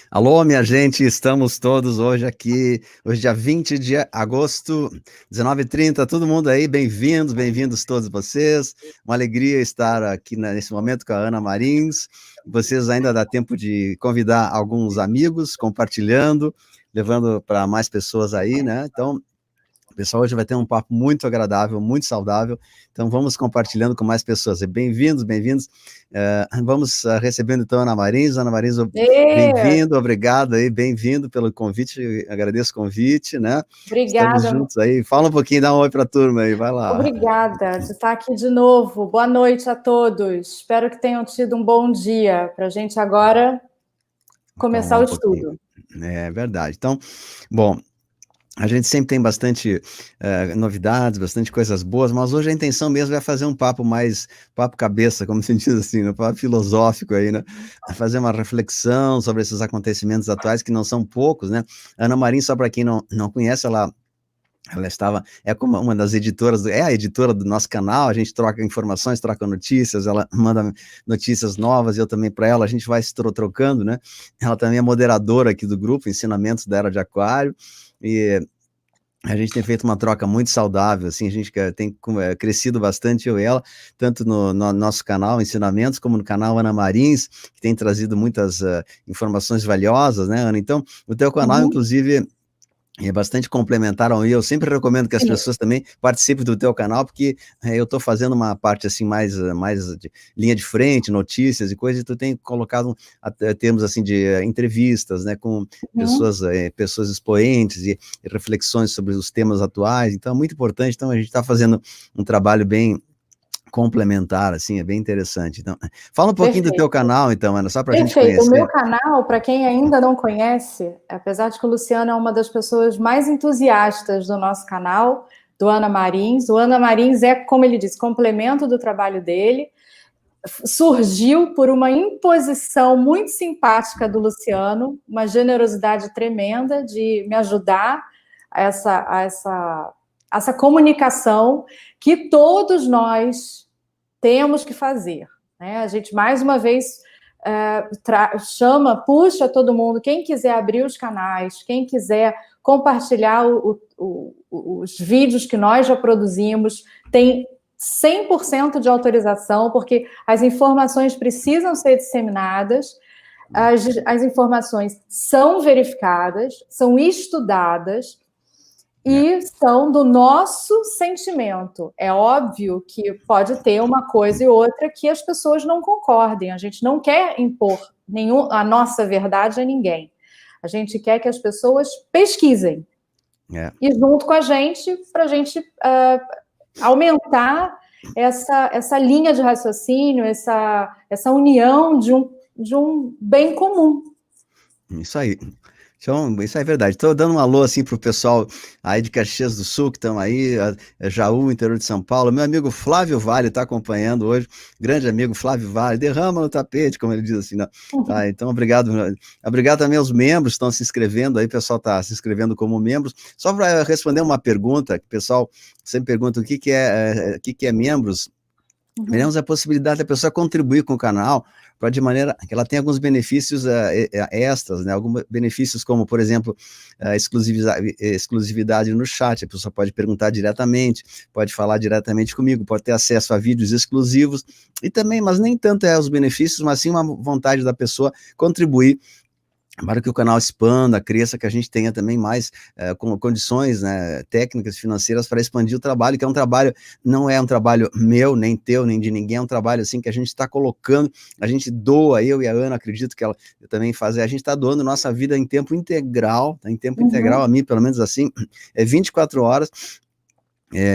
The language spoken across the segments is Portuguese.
Alô, minha gente, estamos todos hoje aqui, hoje dia 20 de agosto, 19h30, todo mundo aí, bem-vindos, bem-vindos todos vocês, uma alegria estar aqui nesse momento com a Ana Marins, vocês ainda dá tempo de convidar alguns amigos, compartilhando, levando para mais pessoas aí, né, então... O pessoal hoje vai ter um papo muito agradável, muito saudável, então vamos compartilhando com mais pessoas. Bem-vindos, bem-vindos. Vamos recebendo então a Ana Marins. Ana Marins, bem-vindo, obrigado aí, bem-vindo pelo convite, agradeço o convite, né? Obrigada. Estamos juntos aí. Fala um pouquinho, dá um oi para a turma aí, vai lá. Obrigada de estar aqui de novo. Boa noite a todos. Espero que tenham tido um bom dia para a gente agora começar o estudo. É verdade. Então, bom... A gente sempre tem bastante novidades, bastante coisas boas, mas hoje a intenção mesmo é fazer um papo mais, papo cabeça, como se diz assim, um papo filosófico aí, né? Fazer uma reflexão sobre esses acontecimentos atuais, que não são poucos, né? A Ana Marins, só para quem não conhece, ela é como uma das editoras, é a editora do nosso canal, a gente troca informações, troca notícias, ela manda notícias novas, eu também para ela, a gente vai se trocando, né? Ela também é moderadora aqui do grupo, Ensinamentos da Era de Aquário, e a gente tem feito uma troca muito saudável, assim, a gente tem crescido bastante, eu e ela, tanto no nosso canal Ensinamentos, como no canal Ana Marins, que tem trazido muitas informações valiosas, né, Ana? Então, o teu canal, inclusive... é bastante complementar ao meu. Eu sempre recomendo que as pessoas também participem do teu canal, porque eu estou fazendo uma parte assim mais de linha de frente, notícias e coisas, e tu tem colocado termos assim de entrevistas, né, com pessoas expoentes e reflexões sobre os temas atuais. Então é muito importante. Então a gente está fazendo um trabalho bem complementar, assim, é bem interessante. Então, fala um pouquinho do teu canal, então, Ana, só para a gente conhecer. O meu canal, para quem ainda não conhece, apesar de que o Luciano é uma das pessoas mais entusiastas do nosso canal, do Ana Marins. O Ana Marins é, como ele disse, complemento do trabalho dele. Surgiu por uma imposição muito simpática do Luciano, uma generosidade tremenda de me ajudar a essa comunicação que todos nós temos que fazer, né? A gente, mais uma vez, puxa todo mundo, quem quiser abrir os canais, quem quiser compartilhar os vídeos que nós já produzimos, tem 100% de autorização, porque as informações precisam ser disseminadas, as informações são verificadas, são estudadas, e são do nosso sentimento. É óbvio que pode ter uma coisa e outra que as pessoas não concordem. A gente não quer impor a nossa verdade a ninguém. A gente quer que as pessoas pesquisem. E junto com a gente, para a gente aumentar essa linha de raciocínio, essa união de um bem comum. Isso aí. Então, isso é verdade. Estou dando um alô assim para o pessoal aí de Caxias do Sul, que estão aí, Jaú, interior de São Paulo. Meu amigo Flávio Vale está acompanhando hoje, grande amigo Flávio Vale, derrama no tapete, como ele diz assim, né? Tá, então, obrigado. Obrigado também aos membros que estão se inscrevendo aí, o pessoal está se inscrevendo como membros. Só para responder uma pergunta, que o pessoal sempre pergunta o que é membros. Membros é a possibilidade da pessoa contribuir com o canal, de maneira que ela tenha alguns benefícios extras, né? Alguns benefícios como, por exemplo, exclusividade no chat, a pessoa pode perguntar diretamente, pode falar diretamente comigo, pode ter acesso a vídeos exclusivos, e também, mas nem tanto os benefícios, mas sim uma vontade da pessoa contribuir para que o canal expanda, cresça, que a gente tenha também mais condições, né, técnicas, financeiras para expandir o trabalho, que é um trabalho, não é um trabalho meu, nem teu, nem de ninguém, é um trabalho assim que a gente está colocando, a gente doa, eu e a Ana, acredito que ela também faz, a gente está doando nossa vida em tempo integral, integral, a mim pelo menos assim, 24 horas,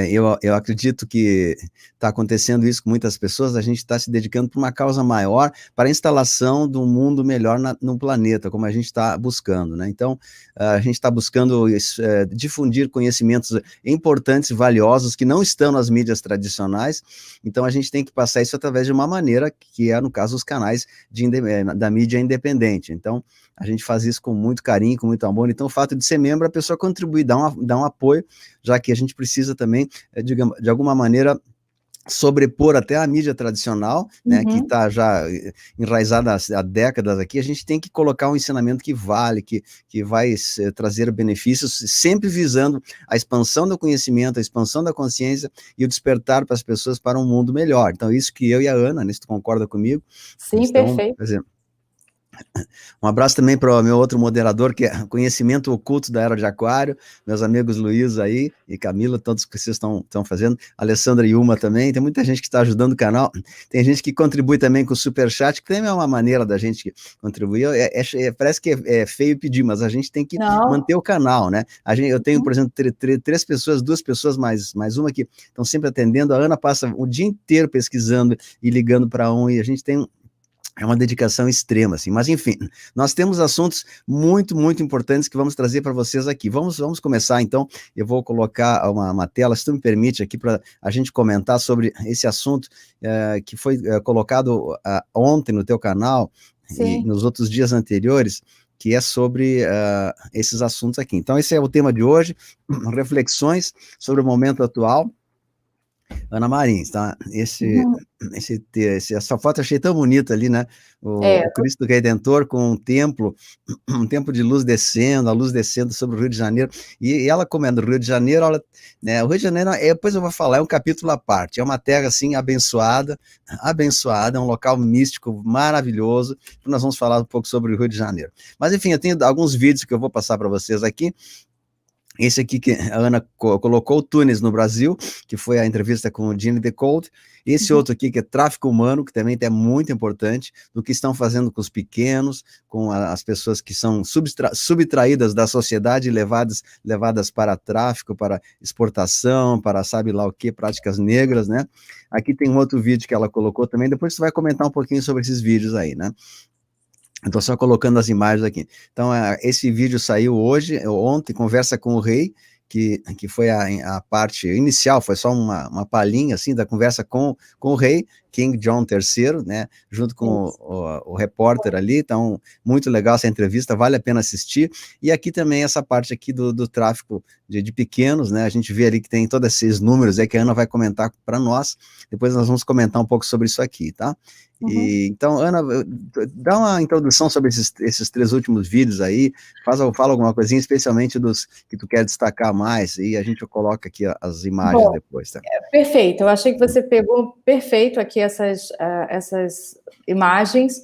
eu acredito que está acontecendo isso com muitas pessoas, a gente está se dedicando para uma causa maior, para a instalação de um mundo melhor no planeta, como a gente está buscando, né? Então, a gente está buscando difundir conhecimentos importantes, valiosos, que não estão nas mídias tradicionais, então a gente tem que passar isso através de uma maneira, que é, no caso, os canais da mídia independente. Então, a gente faz isso com muito carinho, com muito amor. Então, o fato de ser membro, a pessoa contribui, dá um apoio, já que a gente precisa também, de alguma maneira, sobrepor até a mídia tradicional, né, que está já enraizada há décadas aqui, a gente tem que colocar um ensinamento que vale, que vai trazer benefícios, sempre visando a expansão do conhecimento, a expansão da consciência e o despertar para as pessoas para um mundo melhor. Então, isso que eu e a Ana, né, se tu concorda comigo? Sim, então, perfeito. Por exemplo, um abraço também para o meu outro moderador, que é Conhecimento Oculto da Era de Aquário, meus amigos Luiz aí e Camila, todos que vocês estão fazendo, Alessandra e Uma também, tem muita gente que está ajudando o canal, tem gente que contribui também com o Superchat, que também é uma maneira da gente contribuir, parece que é feio pedir, mas a gente tem que manter o canal, né? Eu tenho, por exemplo, três pessoas, duas pessoas mais uma que estão sempre atendendo, a Ana passa o dia inteiro pesquisando e ligando para um, e a gente tem é uma dedicação extrema, assim. Mas, enfim, nós temos assuntos muito, muito importantes que vamos trazer para vocês aqui. Vamos começar, então. Eu vou colocar uma tela, se tu me permite, aqui para a gente comentar sobre esse assunto que foi colocado ontem no teu canal. Sim. E nos outros dias anteriores, que é sobre esses assuntos aqui. Então, esse é o tema de hoje, reflexões sobre o momento atual. Ana Marins, tá? Essa foto eu achei tão bonita ali, né? O Cristo Redentor com um templo de luz descendo, a luz descendo sobre o Rio de Janeiro. E ela comendo o Rio de Janeiro, né? O Rio de Janeiro, depois eu vou falar, é um capítulo à parte. É uma terra, assim, abençoada, é um local místico maravilhoso. Nós vamos falar um pouco sobre o Rio de Janeiro. Mas, enfim, eu tenho alguns vídeos que eu vou passar para vocês aqui. Esse aqui que a Ana colocou, o Tunis no Brasil, que foi a entrevista com o Gene Decote. Esse outro aqui que é tráfico humano, que também é muito importante, do que estão fazendo com os pequenos, com as pessoas que são subtraídas da sociedade e levadas para tráfico, para exportação, para sabe lá o que, práticas negras, né? Aqui tem um outro vídeo que ela colocou também, depois você vai comentar um pouquinho sobre esses vídeos aí, né? Estou só colocando as imagens aqui. Então, esse vídeo saiu ontem, Conversa com o Rei, que foi a parte inicial, foi só uma palhinha, assim, da conversa com o rei, King John III, né, junto com o repórter ali. Então, muito legal essa entrevista, vale a pena assistir. E aqui também essa parte aqui do tráfico de pequenos, né, a gente vê ali que tem todos esses números aí que a Ana vai comentar para nós, depois nós vamos comentar um pouco sobre isso aqui, tá? Então, Ana, dá uma introdução sobre esses 3 últimos vídeos aí, fala alguma coisinha, especialmente dos que tu quer destacar mais, e a gente coloca aqui as imagens depois, tá? Perfeito, eu achei que você pegou perfeito aqui essas imagens.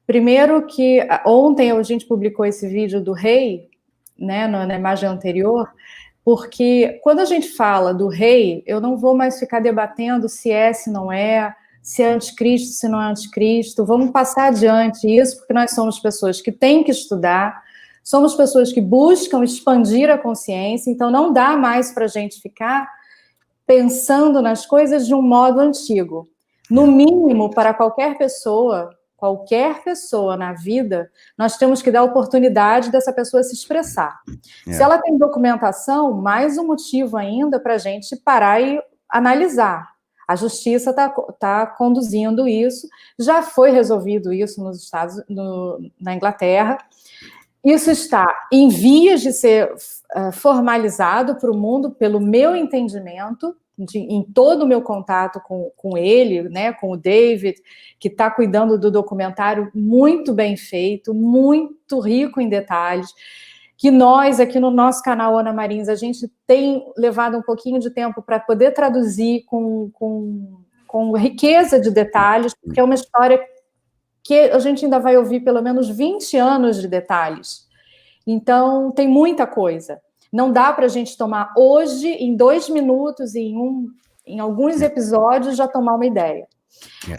Primeiro que ontem a gente publicou esse vídeo do rei, né, na imagem anterior, porque quando a gente fala do rei, eu não vou mais ficar debatendo se não é, se é anticristo, se não é anticristo. Vamos passar adiante isso, porque nós somos pessoas que têm que estudar, somos pessoas que buscam expandir a consciência, então não dá mais para a gente ficar pensando nas coisas de um modo antigo. No mínimo, para qualquer pessoa na vida, nós temos que dar a oportunidade dessa pessoa se expressar. Se ela tem documentação, mais um motivo ainda para a gente parar e analisar. A justiça está conduzindo isso, já foi resolvido isso nos Estados, na Inglaterra. Isso está em vias de ser formalizado para o mundo, pelo meu entendimento, em todo o meu contato com ele, né, com o David, que está cuidando do documentário muito bem feito, muito rico em detalhes, que nós, aqui no nosso canal Ana Marins, a gente tem levado um pouquinho de tempo para poder traduzir com riqueza de detalhes, porque é uma história que a gente ainda vai ouvir pelo menos 20 anos de detalhes. Então, tem muita coisa. Não dá para a gente tomar hoje, em 2 minutos, em alguns episódios, já tomar uma ideia.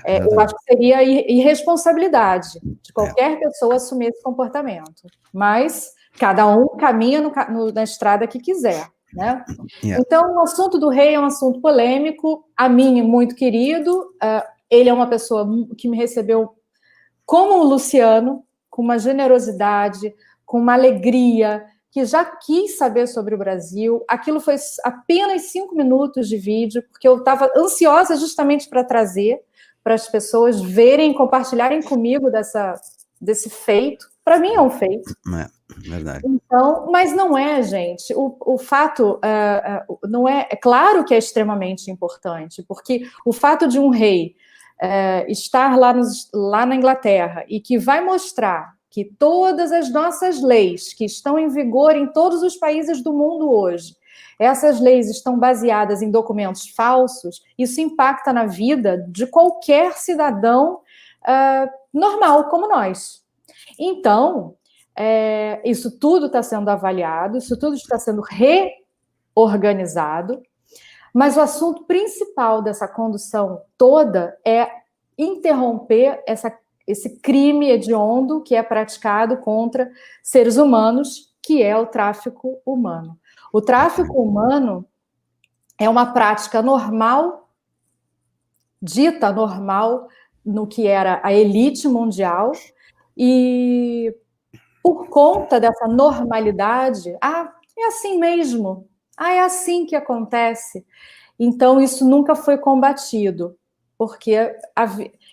Eu acho que seria irresponsabilidade de qualquer pessoa assumir esse comportamento. Mas cada um caminha na estrada que quiser, né? Então, o assunto do rei é um assunto polêmico, a mim muito querido. Ele é uma pessoa que me recebeu como o Luciano, com uma generosidade, com uma alegria, que já quis saber sobre o Brasil. Aquilo foi apenas 5 minutos de vídeo, porque eu estava ansiosa justamente para trazer, para as pessoas verem, compartilharem comigo desse feito. Para mim é um feito. É, verdade. Então, mas não é, gente. O fato não é. É claro que é extremamente importante, porque o fato de um rei estar lá na Inglaterra e que vai mostrar que todas as nossas leis que estão em vigor em todos os países do mundo hoje, essas leis estão baseadas em documentos falsos, isso impacta na vida de qualquer cidadão normal como nós. Então, isso tudo está sendo avaliado, isso tudo está sendo reorganizado, mas o assunto principal dessa condução toda é interromper esse crime hediondo que é praticado contra seres humanos, que é o tráfico humano. O tráfico humano é uma prática normal, dita normal, no que era a elite mundial, e por conta dessa normalidade, é assim mesmo, é assim que acontece. Então, isso nunca foi combatido, porque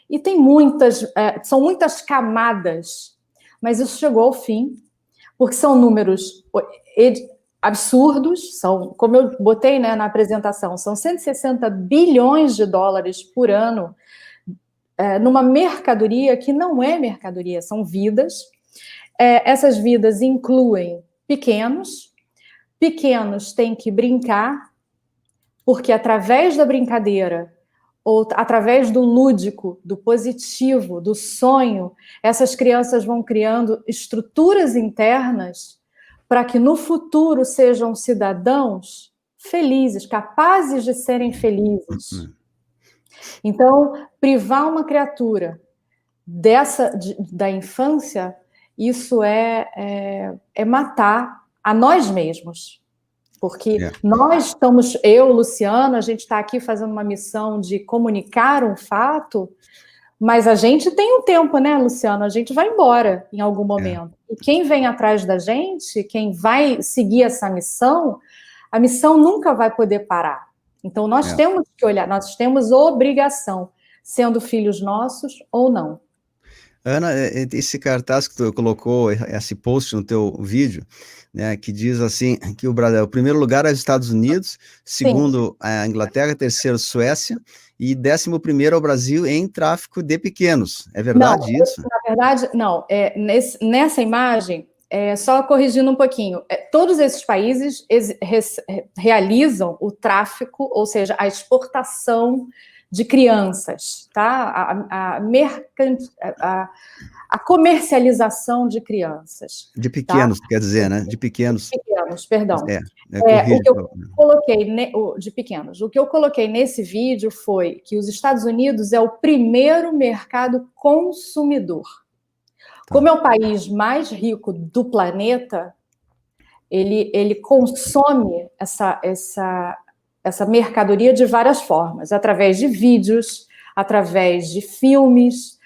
e tem são muitas camadas, mas isso chegou ao fim, porque são números absurdos, como eu botei, né, na apresentação, são 160 bilhões de dólares por ano numa mercadoria que não é mercadoria, são vidas. Essas vidas incluem pequenos têm que brincar, porque através da brincadeira, ou através do lúdico, do positivo, do sonho, essas crianças vão criando estruturas internas para que no futuro sejam cidadãos felizes, capazes de serem felizes. Então, privar uma criatura da infância, isso é matar a nós mesmos. Porque nós estamos, Luciano, a gente está aqui fazendo uma missão de comunicar um fato, mas a gente tem um tempo, né, Luciano? A gente vai embora em algum momento. E quem vem atrás da gente, quem vai seguir essa missão, a missão nunca vai poder parar. Então, nós temos que olhar, nós temos obrigação, sendo filhos nossos ou não. Ana, esse cartaz que tu colocou, esse post no teu vídeo, né, que diz assim, que o Brasil, o primeiro lugar é os Estados Unidos, segundo a Inglaterra, terceiro Suécia, e 11º é o Brasil em tráfico de pequenos. É verdade isso? Na verdade, não. Nessa imagem, só corrigindo um pouquinho, todos esses países realizam o tráfico, ou seja, a exportação de crianças, tá? A comercialização de crianças. De pequenos, tá? Quer dizer, né? De pequenos. De pequenos, perdão. O que eu coloquei de pequenos. O que eu coloquei nesse vídeo foi que os Estados Unidos é o primeiro mercado consumidor. Tá. Como é o país mais rico do planeta, ele consome essa mercadoria de várias formas, através de vídeos, através de filmes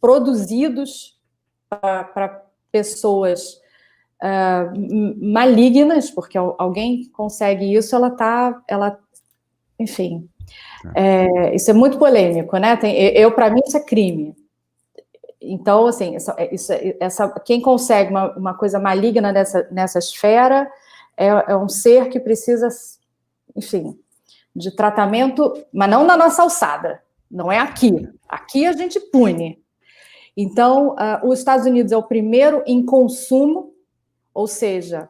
produzidos para pessoas malignas, porque alguém consegue isso, enfim, isso é muito polêmico, né? Para mim isso é crime. Então, assim, quem consegue uma coisa maligna nessa esfera é um ser que precisa, enfim, de tratamento, mas não na nossa alçada, não é aqui. Aqui a gente pune. Então, os Estados Unidos é o primeiro em consumo, ou seja,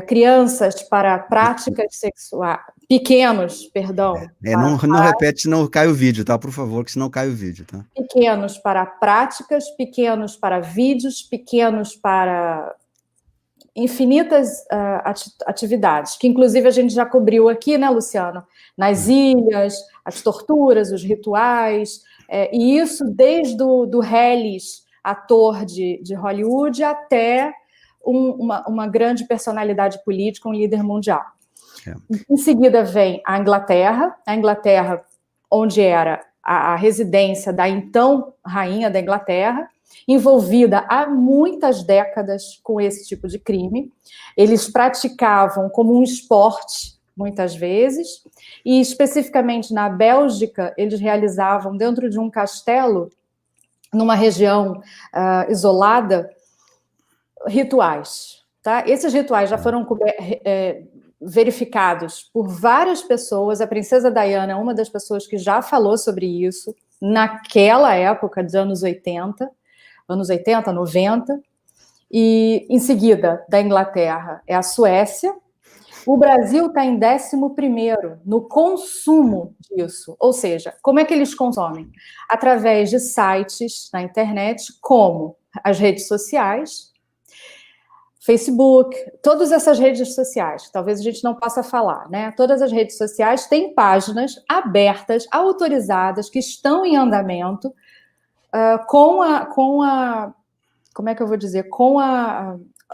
crianças para práticas sexuais, pequenos, perdão. Não repete, senão cai o vídeo, tá? Por favor, que senão cai o vídeo, tá? Pequenos para práticas, pequenos para vídeos, pequenos para infinitas atividades, que inclusive a gente já cobriu aqui, né, Luciano? Nas ilhas, as torturas, os rituais, e isso desde do Hellis, ator de Hollywood, até uma grande personalidade política, um líder mundial. Em seguida vem a Inglaterra, onde era a residência da então rainha da Inglaterra, envolvida há muitas décadas com esse tipo de crime. Eles praticavam como um esporte, muitas vezes, e especificamente na Bélgica, eles realizavam dentro de um castelo numa região isolada, rituais, tá? Esses rituais já foram verificados por várias pessoas. A princesa Diana é uma das pessoas que já falou sobre isso naquela época dos anos 80, 90, e em seguida da Inglaterra é a Suécia. O Brasil está em 11º no consumo disso, ou seja, como é que eles consomem? Através de sites na internet, como as redes sociais, Facebook, todas essas redes sociais, talvez a gente não possa falar, né? Todas as redes sociais têm páginas abertas, autorizadas, que estão em andamento, como é que eu vou dizer?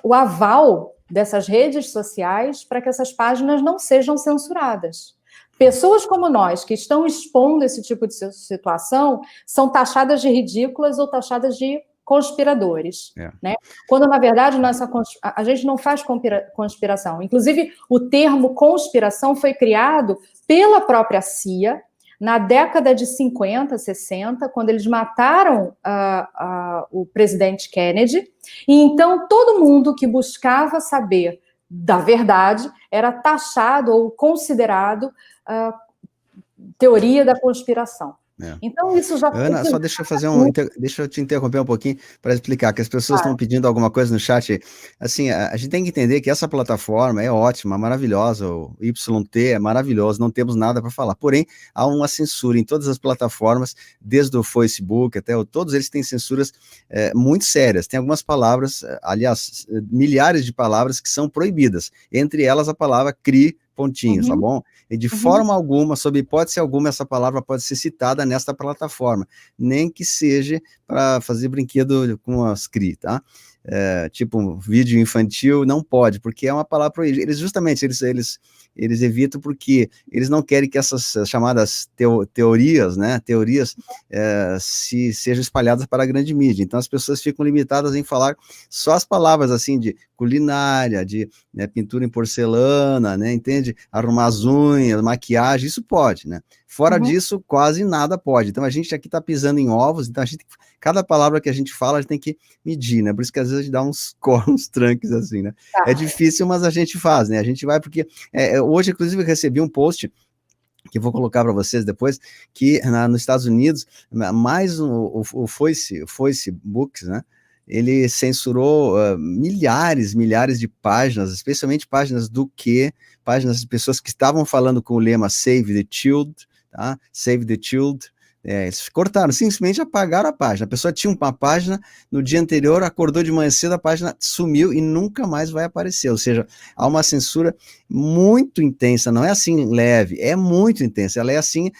O aval dessas redes sociais para que essas páginas não sejam censuradas. Pessoas como nós, que estão expondo esse tipo de situação, são taxadas de ridículas ou taxadas de conspiradores, né? Quando, na verdade, a gente não faz conspiração. Inclusive, o termo conspiração foi criado pela própria CIA na década de 50, 60, quando eles mataram o presidente Kennedy, e então todo mundo que buscava saber da verdade era taxado ou considerado teoria da conspiração. Então, isso já... Ana, só deixa eu te interromper um pouquinho para explicar, que as pessoas estão pedindo alguma coisa no chat. Assim, a gente tem que entender que essa plataforma é ótima, maravilhosa, o YT é maravilhoso, não temos nada para falar. Porém, há uma censura em todas as plataformas, desde o Facebook até todos eles têm censuras muito sérias. Tem algumas palavras, aliás, milhares de palavras que são proibidas, entre elas a palavra CRI, pontinhos, tá bom? E de forma alguma, sob hipótese alguma, essa palavra pode ser citada nesta plataforma, nem que seja para fazer brinquedo com as CRI, tá? Tipo um vídeo infantil, não pode, porque é uma palavra proibida. Eles evitam porque eles não querem que essas chamadas teorias, né, sejam espalhadas para a grande mídia. Então as pessoas ficam limitadas em falar só as palavras assim de culinária, de pintura em porcelana, né, entende? Arrumar as unhas, maquiagem, isso pode, né? Fora disso, quase nada pode. Então a gente aqui está pisando em ovos, então cada palavra que a gente fala, a gente tem que medir, né? Por isso que às vezes a gente dá uns tranques assim, né? É difícil, mas a gente faz, né? A gente vai porque... hoje, inclusive, eu recebi um post que eu vou colocar para vocês depois, que nos Estados Unidos, mais o Facebook, né? Ele censurou milhares de páginas, especialmente páginas páginas de pessoas que estavam falando com o lema Save the Child, tá? Save the Child. Eles cortaram, simplesmente apagaram a página. A pessoa tinha uma página, no dia anterior, acordou de manhã cedo, a página sumiu e nunca mais vai aparecer. Ou seja, há uma censura muito intensa, não é assim leve, é muito intensa. Ela é assim,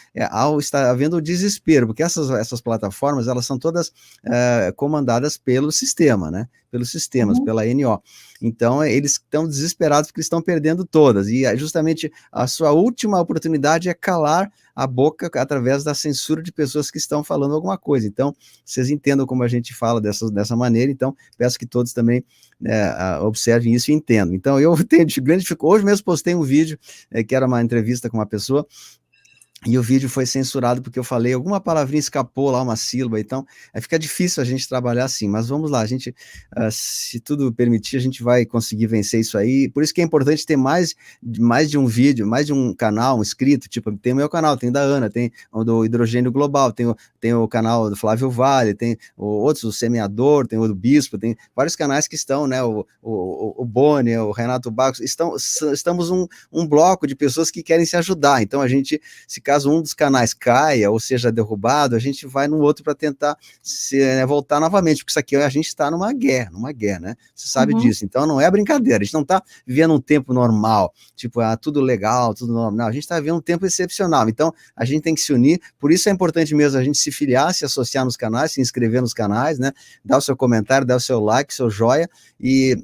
está havendo o desespero, porque essas plataformas, elas são todas comandadas pelo sistema, né? Pelos sistemas, pela NO. Então, eles estão desesperados porque estão perdendo todas, e justamente a sua última oportunidade é calar a boca através da censura de pessoas que estão falando alguma coisa. Então, vocês entendam como a gente fala dessa maneira, então peço que todos também observem isso e entendam. Então, eu tenho grande dificuldade. Hoje mesmo postei um vídeo que era uma entrevista com uma pessoa, e o vídeo foi censurado porque eu falei, alguma palavrinha escapou lá, uma sílaba, então fica difícil a gente trabalhar assim, mas vamos lá, a gente, se tudo permitir, a gente vai conseguir vencer isso aí. Por isso que é importante ter mais de um vídeo, mais de um canal, inscrito, tipo, tem o meu canal, tem o da Ana, tem o do Hidrogênio Global, tem o canal do Flávio Vale, tem outros, o Semeador, tem o do Bispo, tem vários canais que estão, né, o Boni, o Renato Barros, estamos um bloco de pessoas que querem se ajudar, então a gente, se caso um dos canais caia ou seja derrubado, a gente vai no outro para tentar voltar novamente, porque isso aqui a gente está numa guerra, né? Você sabe disso, então não é brincadeira, a gente não está vivendo um tempo normal, tipo, tudo legal, tudo normal, não, a gente está vivendo um tempo excepcional, então a gente tem que se unir, por isso é importante mesmo a gente se filiar, se associar nos canais, se inscrever nos canais, né? Dar o seu comentário, dar o seu like, seu joia, e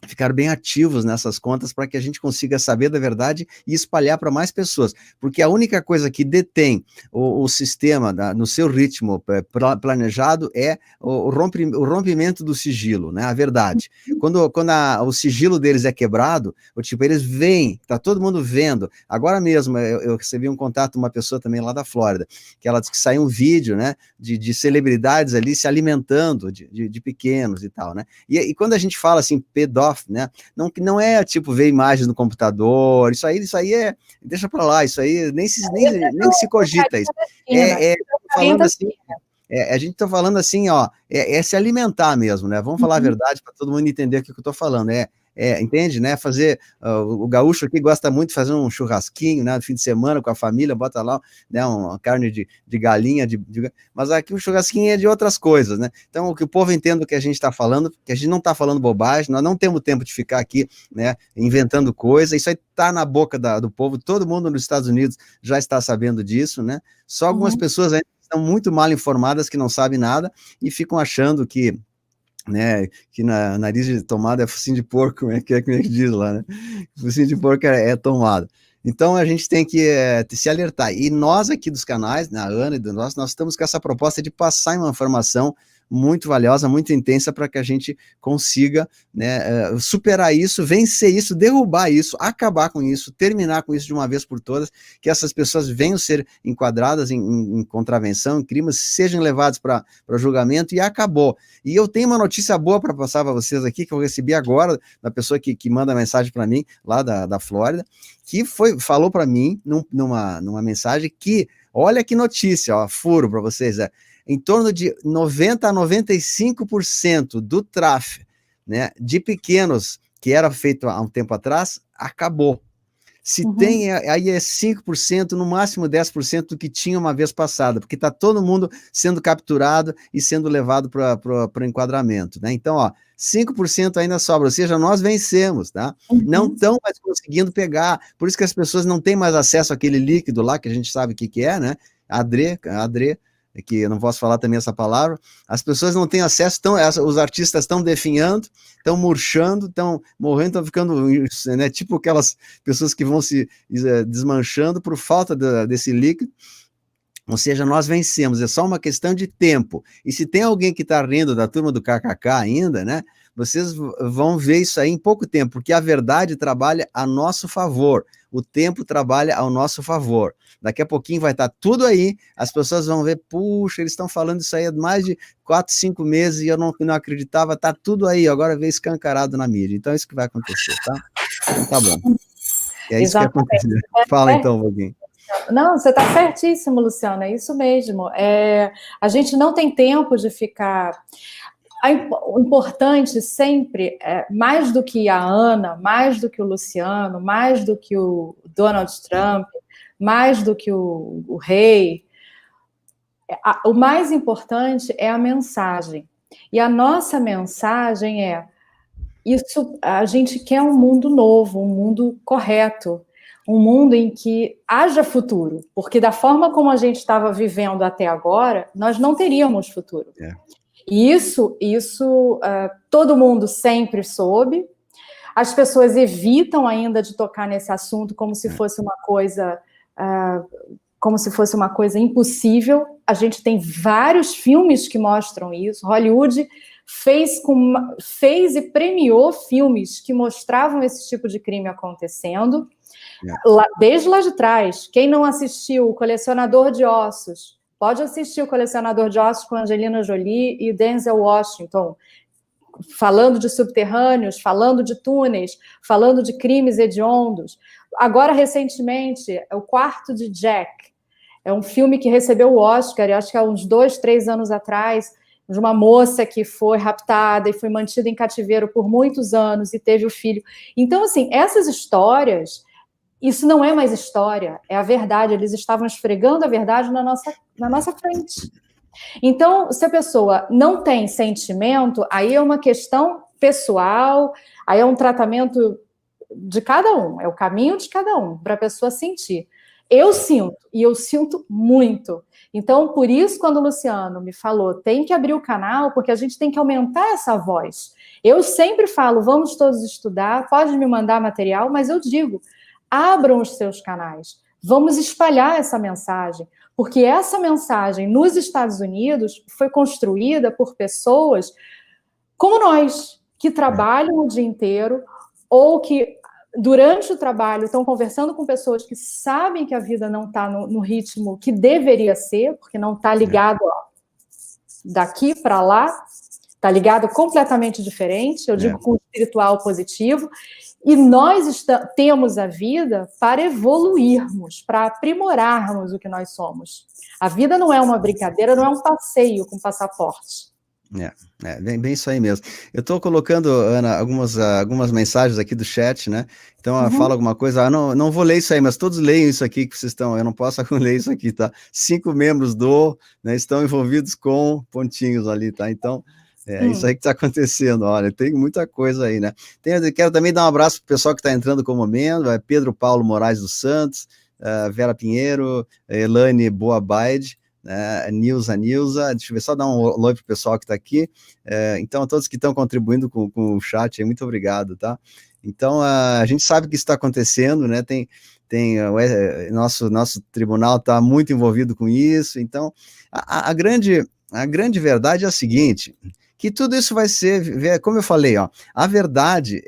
ficar bem ativos nessas contas para que a gente consiga saber da verdade e espalhar para mais pessoas, porque a única coisa que detém o sistema no seu ritmo planejado é o rompimento do sigilo, né? A verdade. Quando o sigilo deles é quebrado, tipo, eles veem, tá todo mundo vendo. Agora mesmo, eu recebi um contato de uma pessoa também lá da Flórida, que ela disse que saiu um vídeo, né, de celebridades ali se alimentando de pequenos e tal, né? E quando a gente fala assim, pedófilo, né? Não é tipo ver imagens no computador, isso aí é, deixa para lá, isso aí nem se cogita isso. Falando assim, a gente está falando assim, ó, é se alimentar mesmo, né? Vamos falar a verdade para todo mundo entender o que eu estou falando, entende, né? Fazer, o gaúcho aqui gosta muito de fazer um churrasquinho, né? No fim de semana com a família, bota lá, né? Uma carne de galinha, mas aqui o churrasquinho é de outras coisas, né? Então, o que o povo entenda o que a gente está falando, que a gente não está falando bobagem, nós não temos tempo de ficar aqui, né? Inventando coisa, isso aí está na boca do povo, todo mundo nos Estados Unidos já está sabendo disso, né? Só algumas pessoas ainda estão muito mal informadas, que não sabem nada, e ficam achando que, né, que nariz de tomada é focinho de porco, como é que diz lá, né? Focinho de porco é tomada. Então a gente tem que se alertar. E nós aqui dos canais, na Ana e do nós estamos com essa proposta de passar uma informação muito valiosa, muito intensa, para que a gente consiga, né, superar isso, vencer isso, derrubar isso, acabar com isso, terminar com isso de uma vez por todas, que essas pessoas venham ser enquadradas em contravenção, em crimes, sejam levados para julgamento, e acabou. E eu tenho uma notícia boa para passar para vocês aqui, que eu recebi agora, da pessoa que manda mensagem para mim, lá da Flórida, que falou para mim, numa mensagem, que, olha que notícia, ó, furo para vocês, em torno de 90% a 95% do tráfico, né, de pequenos, que era feito há um tempo atrás, acabou. Se tem, aí é 5%, no máximo 10% do que tinha uma vez passada, porque está todo mundo sendo capturado e sendo levado para o enquadramento, né? Então, ó, 5% ainda sobra, ou seja, nós vencemos, tá? Não estão mais conseguindo pegar, por isso que as pessoas não têm mais acesso àquele líquido lá, que a gente sabe o que é, né? Adre, que eu não posso falar também essa palavra, as pessoas não têm acesso, os artistas estão definhando, estão murchando, estão morrendo, estão ficando, né, tipo aquelas pessoas que vão se desmanchando por falta desse líquido. Ou seja, nós vencemos, é só uma questão de tempo. E se tem alguém que está rindo da turma do KKK ainda, né, vocês vão ver isso aí em pouco tempo, porque a verdade trabalha a nosso favor, o tempo trabalha ao nosso favor. Daqui a pouquinho vai estar tudo aí, as pessoas vão ver, puxa, eles estão falando isso aí há mais de 4, 5 meses e eu não acreditava, está tudo aí, agora vê escancarado na mídia. Então é isso que vai acontecer, tá? Então tá bom. É isso que acontece. Fala então, Vaguinho. Não, você está certíssimo, Luciana, é isso mesmo. A gente não tem tempo de ficar... O importante sempre, mais do que a Ana, mais do que o Luciano, mais do que o Donald Trump, mais do que o rei, o mais importante é a mensagem. E a nossa mensagem a gente quer um mundo novo, um mundo correto, um mundo em que haja futuro, porque da forma como a gente estava vivendo até agora, nós não teríamos futuro. E isso todo mundo sempre soube. As pessoas evitam ainda de tocar nesse assunto como se fosse uma coisa impossível. A gente tem vários filmes que mostram isso. Hollywood fez e premiou filmes que mostravam esse tipo de crime acontecendo, desde lá de trás. Quem não assistiu O Colecionador de Ossos, pode assistir O Colecionador de Ossos com Angelina Jolie e Denzel Washington, falando de subterrâneos, falando de túneis, falando de crimes hediondos. Agora, recentemente, O Quarto de Jack, é um filme que recebeu o Oscar, acho que há uns 2, 3 anos atrás, de uma moça que foi raptada e foi mantida em cativeiro por muitos anos e teve o filho. Então, assim, essas histórias, isso não é mais história, é a verdade. Eles estavam esfregando a verdade na nossa frente. Então, se a pessoa não tem sentimento, aí é uma questão pessoal, aí é um tratamento de cada um, é o caminho de cada um, para a pessoa sentir. Eu sinto, e eu sinto muito. Então, por isso, quando o Luciano me falou, tem que abrir o canal, porque a gente tem que aumentar essa voz. Eu sempre falo, vamos todos estudar, pode me mandar material, mas eu digo, abram os seus canais, vamos espalhar essa mensagem, porque essa mensagem nos Estados Unidos foi construída por pessoas como nós, que trabalham o dia inteiro, ou que durante o trabalho estão conversando com pessoas que sabem que a vida não está no ritmo que deveria ser, porque não está ligado daqui para lá, está ligado completamente diferente, eu digo com o espiritual positivo, e nós temos a vida para evoluirmos, para aprimorarmos o que nós somos. A vida não é uma brincadeira, não é um passeio com passaporte. Bem isso aí mesmo. Eu estou colocando, Ana, algumas mensagens aqui do chat, né? Então, fala alguma coisa, não vou ler isso aí, mas todos leiam isso aqui que vocês estão, eu não posso ler isso aqui, tá? 5 membros né, estão envolvidos com pontinhos ali, tá? Então, isso aí que está acontecendo, olha, tem muita coisa aí, né? Quero também dar um abraço para o pessoal que está entrando como membro, Pedro Paulo Moraes dos Santos, Vera Pinheiro, Elane Boabaide, Nilza, deixa eu ver, só dar um oi pro pessoal que está aqui, então todos que estão contribuindo com o chat, muito obrigado, tá? Então a gente sabe que isso está acontecendo, né, nosso tribunal está muito envolvido com isso, então a grande verdade é a seguinte, que tudo isso vai ser, como eu falei, ó, a verdade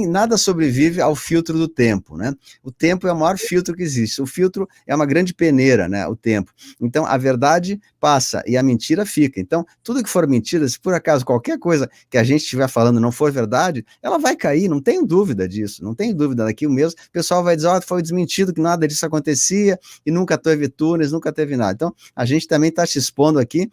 nada sobrevive ao filtro do tempo, né? O tempo é o maior filtro que existe. O filtro é uma grande peneira, né? O tempo. Então, a verdade passa e a mentira fica. Então, tudo que for mentira, se por acaso qualquer coisa que a gente estiver falando não for verdade, ela vai cair, não tenho dúvida disso, não tenho dúvida. Daqui mesmo, o pessoal vai dizer, foi desmentido que nada disso acontecia e nunca teve túneis, nunca teve nada. Então, a gente também está se expondo aqui,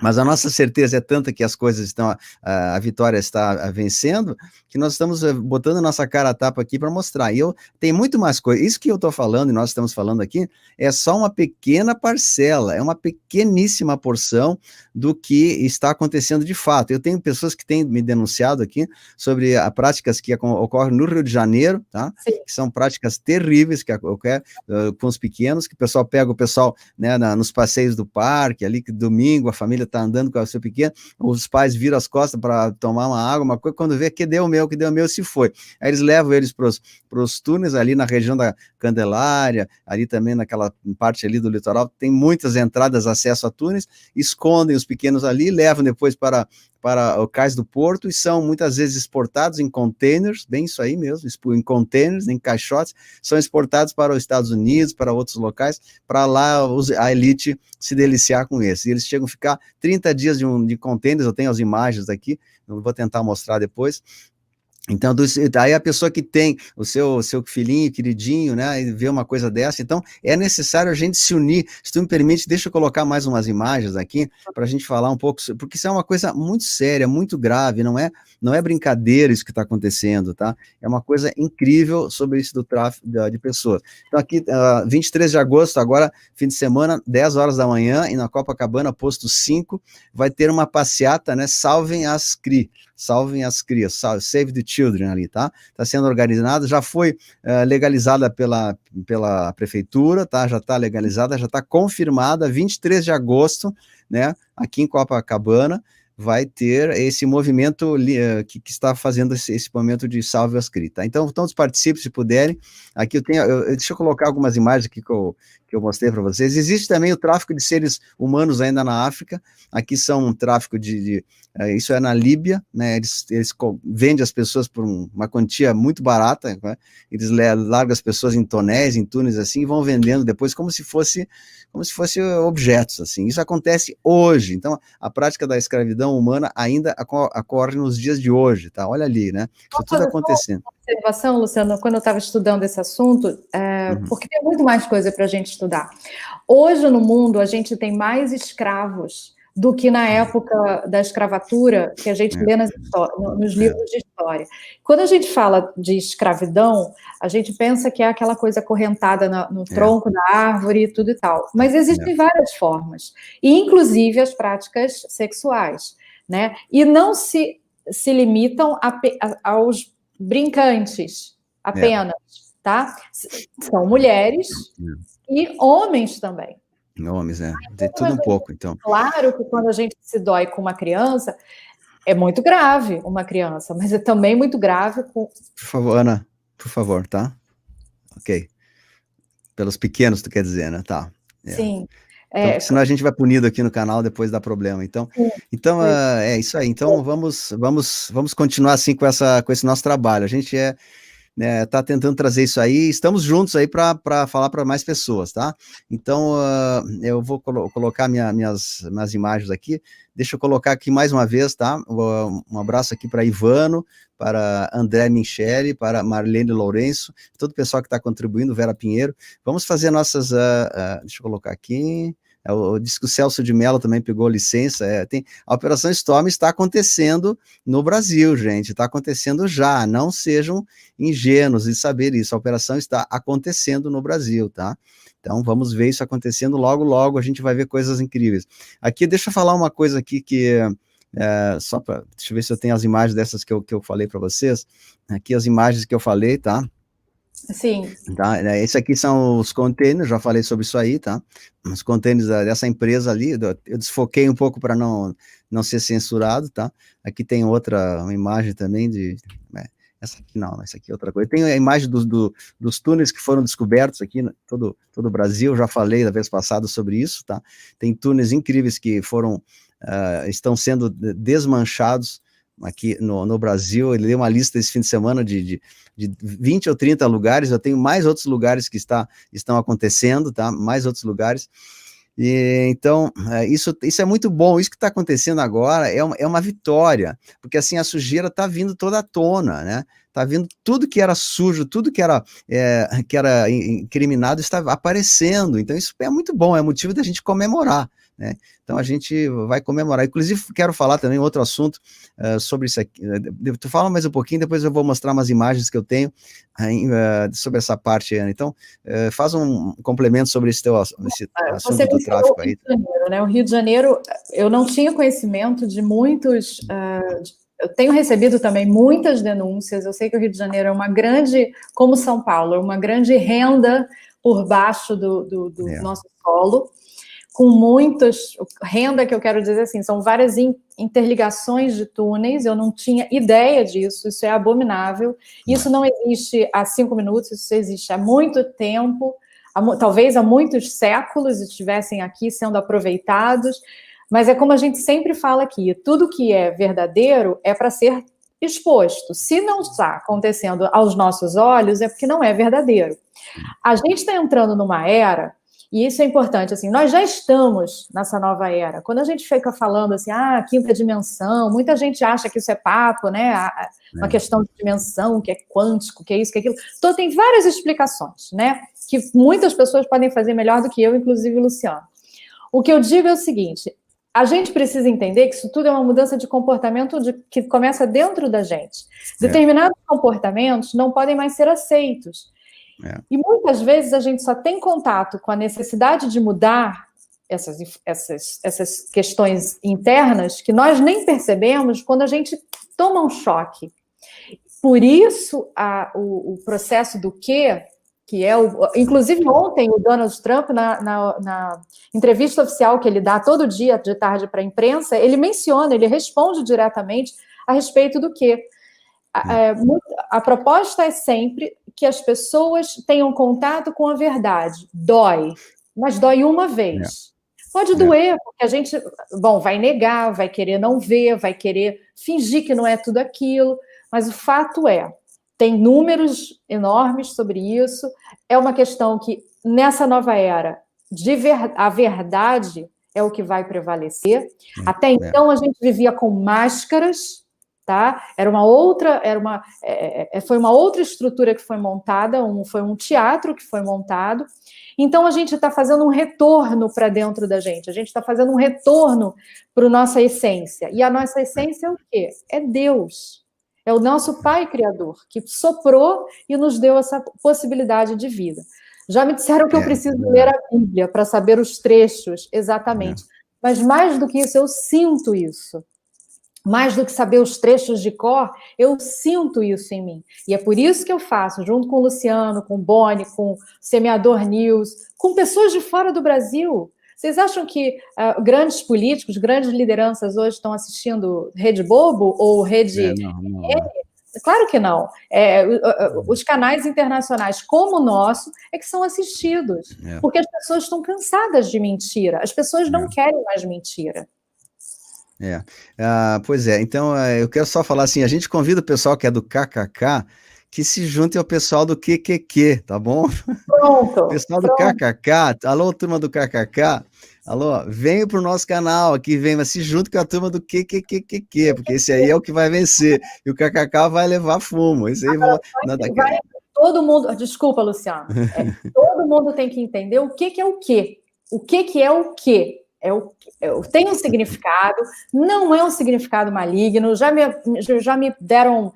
mas a nossa certeza é tanta que as coisas estão, a vitória está vencendo, que nós estamos botando a nossa cara a tapa aqui para mostrar. E tem muito mais coisa. Isso que eu estou falando e nós estamos falando aqui é só uma pequena parcela, é uma pequeníssima porção do que está acontecendo de fato. Eu tenho pessoas que têm me denunciado aqui sobre práticas que ocorrem no Rio de Janeiro, tá? Que são práticas terríveis que ocorrem com os pequenos, que o pessoal pega o pessoal, né, nos passeios do parque, ali que domingo a família está andando com o seu pequeno, os pais viram as costas para tomar uma água, uma coisa, quando vê que deu o meu, se foi. Aí eles levam eles para os túneis ali na região da Candelária, ali também naquela parte ali do litoral, tem muitas entradas, acesso a túneis, escondem os pequenos ali, levam depois para o cais do porto e são muitas vezes exportados em containers, bem isso aí mesmo, em containers, em caixotes, são exportados para os Estados Unidos, para outros locais, para lá a elite se deliciar com esse. E eles chegam a ficar 30 dias de containers, eu tenho as imagens aqui, eu vou tentar mostrar depois. Então, aí a pessoa que tem o seu filhinho queridinho, né, e vê uma coisa dessa, então é necessário a gente se unir. Se tu me permite, deixa eu colocar mais umas imagens aqui, para a gente falar um pouco, porque isso é uma coisa muito séria, muito grave, não é brincadeira isso que está acontecendo, tá? É uma coisa incrível sobre isso do tráfico de pessoas. Então aqui, 23 de agosto, agora, fim de semana, 10 horas da manhã, e na Copacabana, posto 5, vai ter uma passeata, né, Salvem as crianças, Save the Children ali, tá? Está sendo organizada, já foi legalizada pela prefeitura, tá? Já está legalizada, já está confirmada, 23 de agosto, né? Aqui em Copacabana, vai ter esse movimento que está fazendo esse momento de Salve as CRI, tá? Então, todos participem, se puderem. Aqui deixa eu colocar algumas imagens aqui que eu mostrei para vocês. Existe também o tráfico de seres humanos ainda na África. Aqui são um tráfico isso é na Líbia, né? Eles vendem as pessoas por uma quantia muito barata, né? Eles largam as pessoas em tonéis, em túneis assim, e vão vendendo depois como se fosse objetos, assim. Isso acontece hoje. Então, a prática da escravidão humana ainda ocorre nos dias de hoje, tá? Olha ali, né? Isso tudo acontecendo. Uma observação, Luciano, quando eu estava estudando esse assunto, porque tem muito mais coisa para a gente estudar. Hoje, no mundo, a gente tem mais escravos do que na época da escravatura, que a gente lê nos livros de história. Quando a gente fala de escravidão, a gente pensa que é aquela coisa acorrentada no tronco da árvore e tudo e tal. Mas existem várias formas, e inclusive as práticas sexuais, né? E não se limitam aos brincantes apenas. tá? São mulheres e homens também. Homens, tem tudo um pouco, então. Claro que quando a gente se dói com uma criança, é muito grave uma criança, mas é também muito grave com... Por favor, Ana, por favor, tá? Ok. Pelos pequenos, tu quer dizer, né? Tá. Sim. Então, senão a gente vai punido aqui no canal, depois dá problema. Então é isso aí. Então, vamos continuar assim com esse nosso trabalho. A gente tá tentando trazer isso aí, estamos juntos aí para falar para mais pessoas, tá? Então, eu vou colocar minhas imagens aqui, deixa eu colocar aqui mais uma vez, tá? Um abraço aqui para Ivano, para André Michele, para Marlene Lourenço, todo o pessoal que está contribuindo, Vera Pinheiro. Vamos fazer nossas, deixa eu colocar aqui... O Disco Celso de Mello também pegou licença. A Operação Storm está acontecendo no Brasil, gente. Está acontecendo já. Não sejam ingênuos de saber isso. A operação está acontecendo no Brasil, tá? Então, vamos ver isso acontecendo logo, logo. A gente vai ver coisas incríveis. Aqui, deixa eu falar uma coisa aqui que... só para... Deixa eu ver se eu tenho as imagens dessas que eu falei para vocês. Aqui as imagens que eu falei, tá? Sim. Tá? Esse aqui são os containers, já falei sobre isso aí, tá? Os containers dessa empresa ali, eu desfoquei um pouco para não ser censurado, tá? Aqui tem uma imagem também essa aqui não, essa aqui é outra coisa. Tem a imagem dos túneis que foram descobertos aqui, todo o Brasil, já falei da vez passada sobre isso, tá? Tem túneis incríveis que estão sendo desmanchados aqui no Brasil. Ele deu uma lista esse fim de semana de 20 ou 30 lugares, eu tenho mais outros lugares que estão acontecendo, tá? Mais outros lugares. E, então, isso é muito bom. Isso que está acontecendo agora é uma vitória, porque assim a sujeira está vindo toda à tona, né? Está vindo tudo que era sujo, tudo que era incriminado está aparecendo. Então, isso é muito bom, é motivo da gente comemorar, né? Então, a gente vai comemorar. Inclusive, quero falar também outro assunto sobre isso aqui. Tu fala mais um pouquinho, depois eu vou mostrar umas imagens que eu tenho sobre essa parte, Ana. Então, faz um complemento sobre esse assunto do tráfico aí. Rio de Janeiro, né? O Rio de Janeiro, eu não tinha conhecimento de muitos... eu tenho recebido também muitas denúncias. Eu sei que o Rio de Janeiro é uma grande, como São Paulo, é uma grande renda por baixo do nosso solo, com muitas... Renda que eu quero dizer assim, são várias interligações de túneis. Eu não tinha ideia disso, isso é abominável. Isso não existe há 5 minutos, isso existe há muito tempo, talvez há muitos séculos estivessem aqui sendo aproveitados. Mas é como a gente sempre fala aqui, tudo que é verdadeiro é para ser exposto. Se não está acontecendo aos nossos olhos, é porque não é verdadeiro. A gente está entrando numa era, e isso é importante, assim, nós já estamos nessa nova era. Quando a gente fica falando assim, quinta dimensão, muita gente acha que isso é papo, né? Uma questão de dimensão, que é quântico, que é isso, que é aquilo. Então, tem várias explicações, né? Que muitas pessoas podem fazer melhor do que eu, inclusive o Luciano. O que eu digo é o seguinte... A gente precisa entender que isso tudo é uma mudança de comportamento que começa dentro da gente. Determinados comportamentos não podem mais ser aceitos. E muitas vezes a gente só tem contato com a necessidade de mudar essas questões internas que nós nem percebemos quando a gente toma um choque. Por isso, o processo do quê? Que é inclusive ontem o Donald Trump, na entrevista oficial que ele dá todo dia de tarde para a imprensa, ele menciona, ele responde diretamente a respeito do quê? A proposta é sempre que as pessoas tenham contato com a verdade. Dói, mas dói uma vez. Pode doer, porque a gente, vai negar, vai querer não ver, vai querer fingir que não é tudo aquilo, mas o fato tem números enormes sobre isso. É uma questão que, nessa nova era, a verdade é o que vai prevalecer. Até então, a gente vivia com máscaras, tá? Foi uma outra estrutura que foi montada, foi um teatro que foi montado. Então, a gente está fazendo um retorno para dentro da gente. A gente está fazendo um retorno para a nossa essência. E a nossa essência é o quê? É Deus. É o nosso Pai Criador, que soprou e nos deu essa possibilidade de vida. Já me disseram que eu preciso ler a Bíblia para saber os trechos exatamente. Mas mais do que isso, eu sinto isso. mais do que saber os trechos de cor, eu sinto isso em mim. E é por isso que eu faço, junto com o Luciano, com o Boni, com o Semeador News, com pessoas de fora do Brasil. Vocês acham que grandes políticos, grandes lideranças hoje estão assistindo Rede Bobo ou Rede... Não. Claro que não. Os canais internacionais como o nosso é que são assistidos, porque as pessoas estão cansadas de mentira. As pessoas não querem mais mentira. Pois é, então eu quero só falar assim, a gente convida o pessoal que é do KKK que se junte ao pessoal do QQQ, tá bom? Pronto. Pessoal do KKK, alô, turma do KKK, alô, venha pro nosso canal aqui, mas se junte com a turma do QQQQ, porque esse aí é o que vai vencer, e o KKK vai levar fumo, esse aí todo mundo, desculpa, Luciano, todo mundo tem que entender o que é o quê, o que é o quê. Tem um significado, não é um significado maligno, já me deram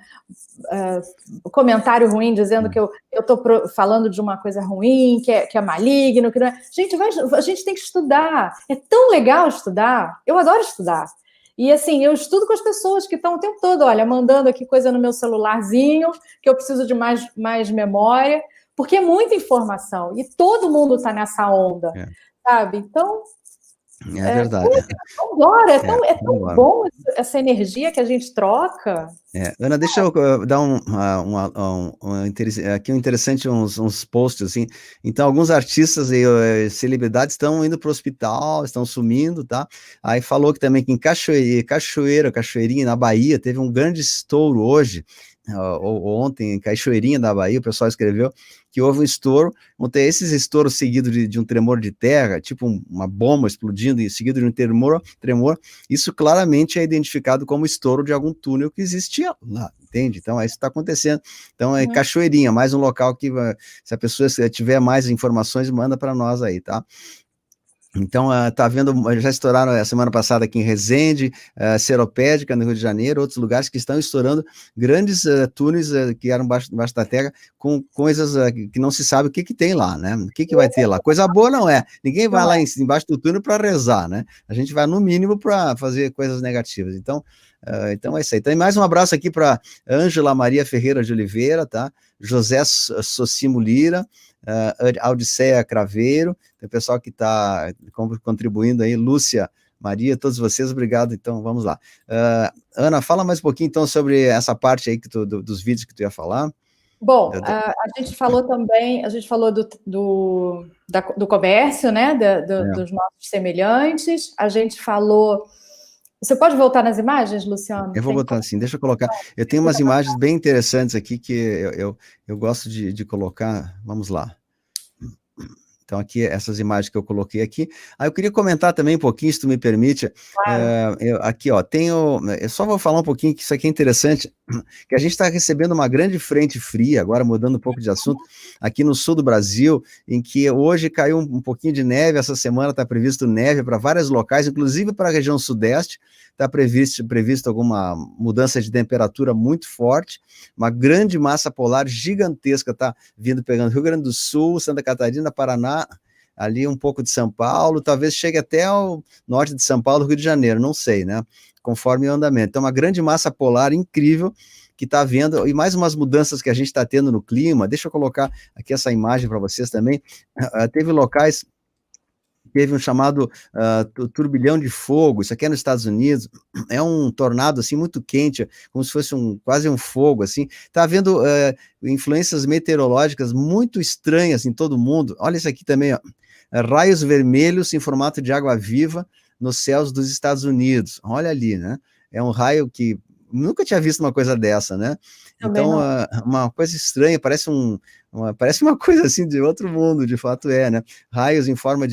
comentário ruim dizendo que eu estou falando de uma coisa ruim, que é maligno, que não é. Gente, a gente tem que estudar, é tão legal estudar, eu adoro estudar. E assim, eu estudo com as pessoas que estão o tempo todo, olha, mandando aqui coisa no meu celularzinho, que eu preciso de mais memória, porque é muita informação, e todo mundo está nessa onda, sabe? Então... É verdade. Vambora, é tão bom essa energia que a gente troca. Ana, deixa eu dar aqui um interessante, uns posts assim. Então, alguns artistas e celebridades estão indo para o hospital, estão sumindo, tá? Aí falou que também que em Cachoeirinha, na Bahia, teve um grande estouro hoje, ou ontem, em Cachoeirinha da Bahia, o pessoal escreveu que houve um estouro, ontem esses estouros seguidos de um tremor de terra, tipo uma bomba explodindo e seguido de um tremor, isso claramente é identificado como estouro de algum túnel que existia lá, entende? Então, isso está acontecendo. Então, é Cachoeirinha, mais um local que, se a pessoa tiver mais informações, manda para nós aí, tá? Então, tá vendo, já estouraram a semana passada aqui em Resende, Seropédica, no Rio de Janeiro, outros lugares que estão estourando grandes túneis que eram baixo da terra, com coisas que não se sabe o que tem lá, né? O que vai ter lá? Coisa boa não é. Ninguém vai lá embaixo do túnel para rezar, né? A gente vai, no mínimo, para fazer coisas negativas. Então, é isso aí. Então, mais um abraço aqui para Ângela Maria Ferreira de Oliveira, tá? José Socimo Lira, Audiceia Craveiro, tem o pessoal que está contribuindo aí, Lúcia Maria, todos vocês, obrigado. Então, vamos lá. Ana, fala mais um pouquinho, então, sobre essa parte aí dos vídeos que tu ia falar. Bom, a gente falou também, do comércio, né, dos nossos semelhantes, a gente falou... Você pode voltar nas imagens, Luciano? Eu vou botar assim, deixa eu colocar. Eu tenho umas imagens bem interessantes aqui que eu gosto de colocar. Vamos lá. Então, aqui, essas imagens que eu coloquei aqui. Eu queria comentar também um pouquinho, se tu me permite. Claro. Aqui, ó, eu só vou falar um pouquinho, que isso aqui é interessante, que a gente está recebendo uma grande frente fria, agora mudando um pouco de assunto, aqui no sul do Brasil, em que hoje caiu um pouquinho de neve, essa semana está previsto neve para vários locais, inclusive para a região sudeste, está previsto alguma mudança de temperatura muito forte, uma grande massa polar gigantesca está vindo, pegando Rio Grande do Sul, Santa Catarina, Paraná, ali um pouco de São Paulo, talvez chegue até ao norte de São Paulo, Rio de Janeiro, não sei, né? Conforme o andamento. Então, uma grande massa polar incrível que está havendo, e mais umas mudanças que a gente está tendo no clima. Deixa eu colocar aqui essa imagem para vocês também. Teve locais, teve um chamado turbilhão de fogo, isso aqui é nos Estados Unidos, é um tornado assim muito quente, como se fosse quase um fogo, assim. Está havendo influências meteorológicas muito estranhas em todo mundo. Olha isso aqui também, ó. Raios vermelhos em formato de água viva nos céus dos Estados Unidos. Olha ali, né? É um raio que nunca tinha visto uma coisa dessa, né? Também então, uma coisa estranha, parece uma coisa assim de outro mundo, de fato né? Raios em forma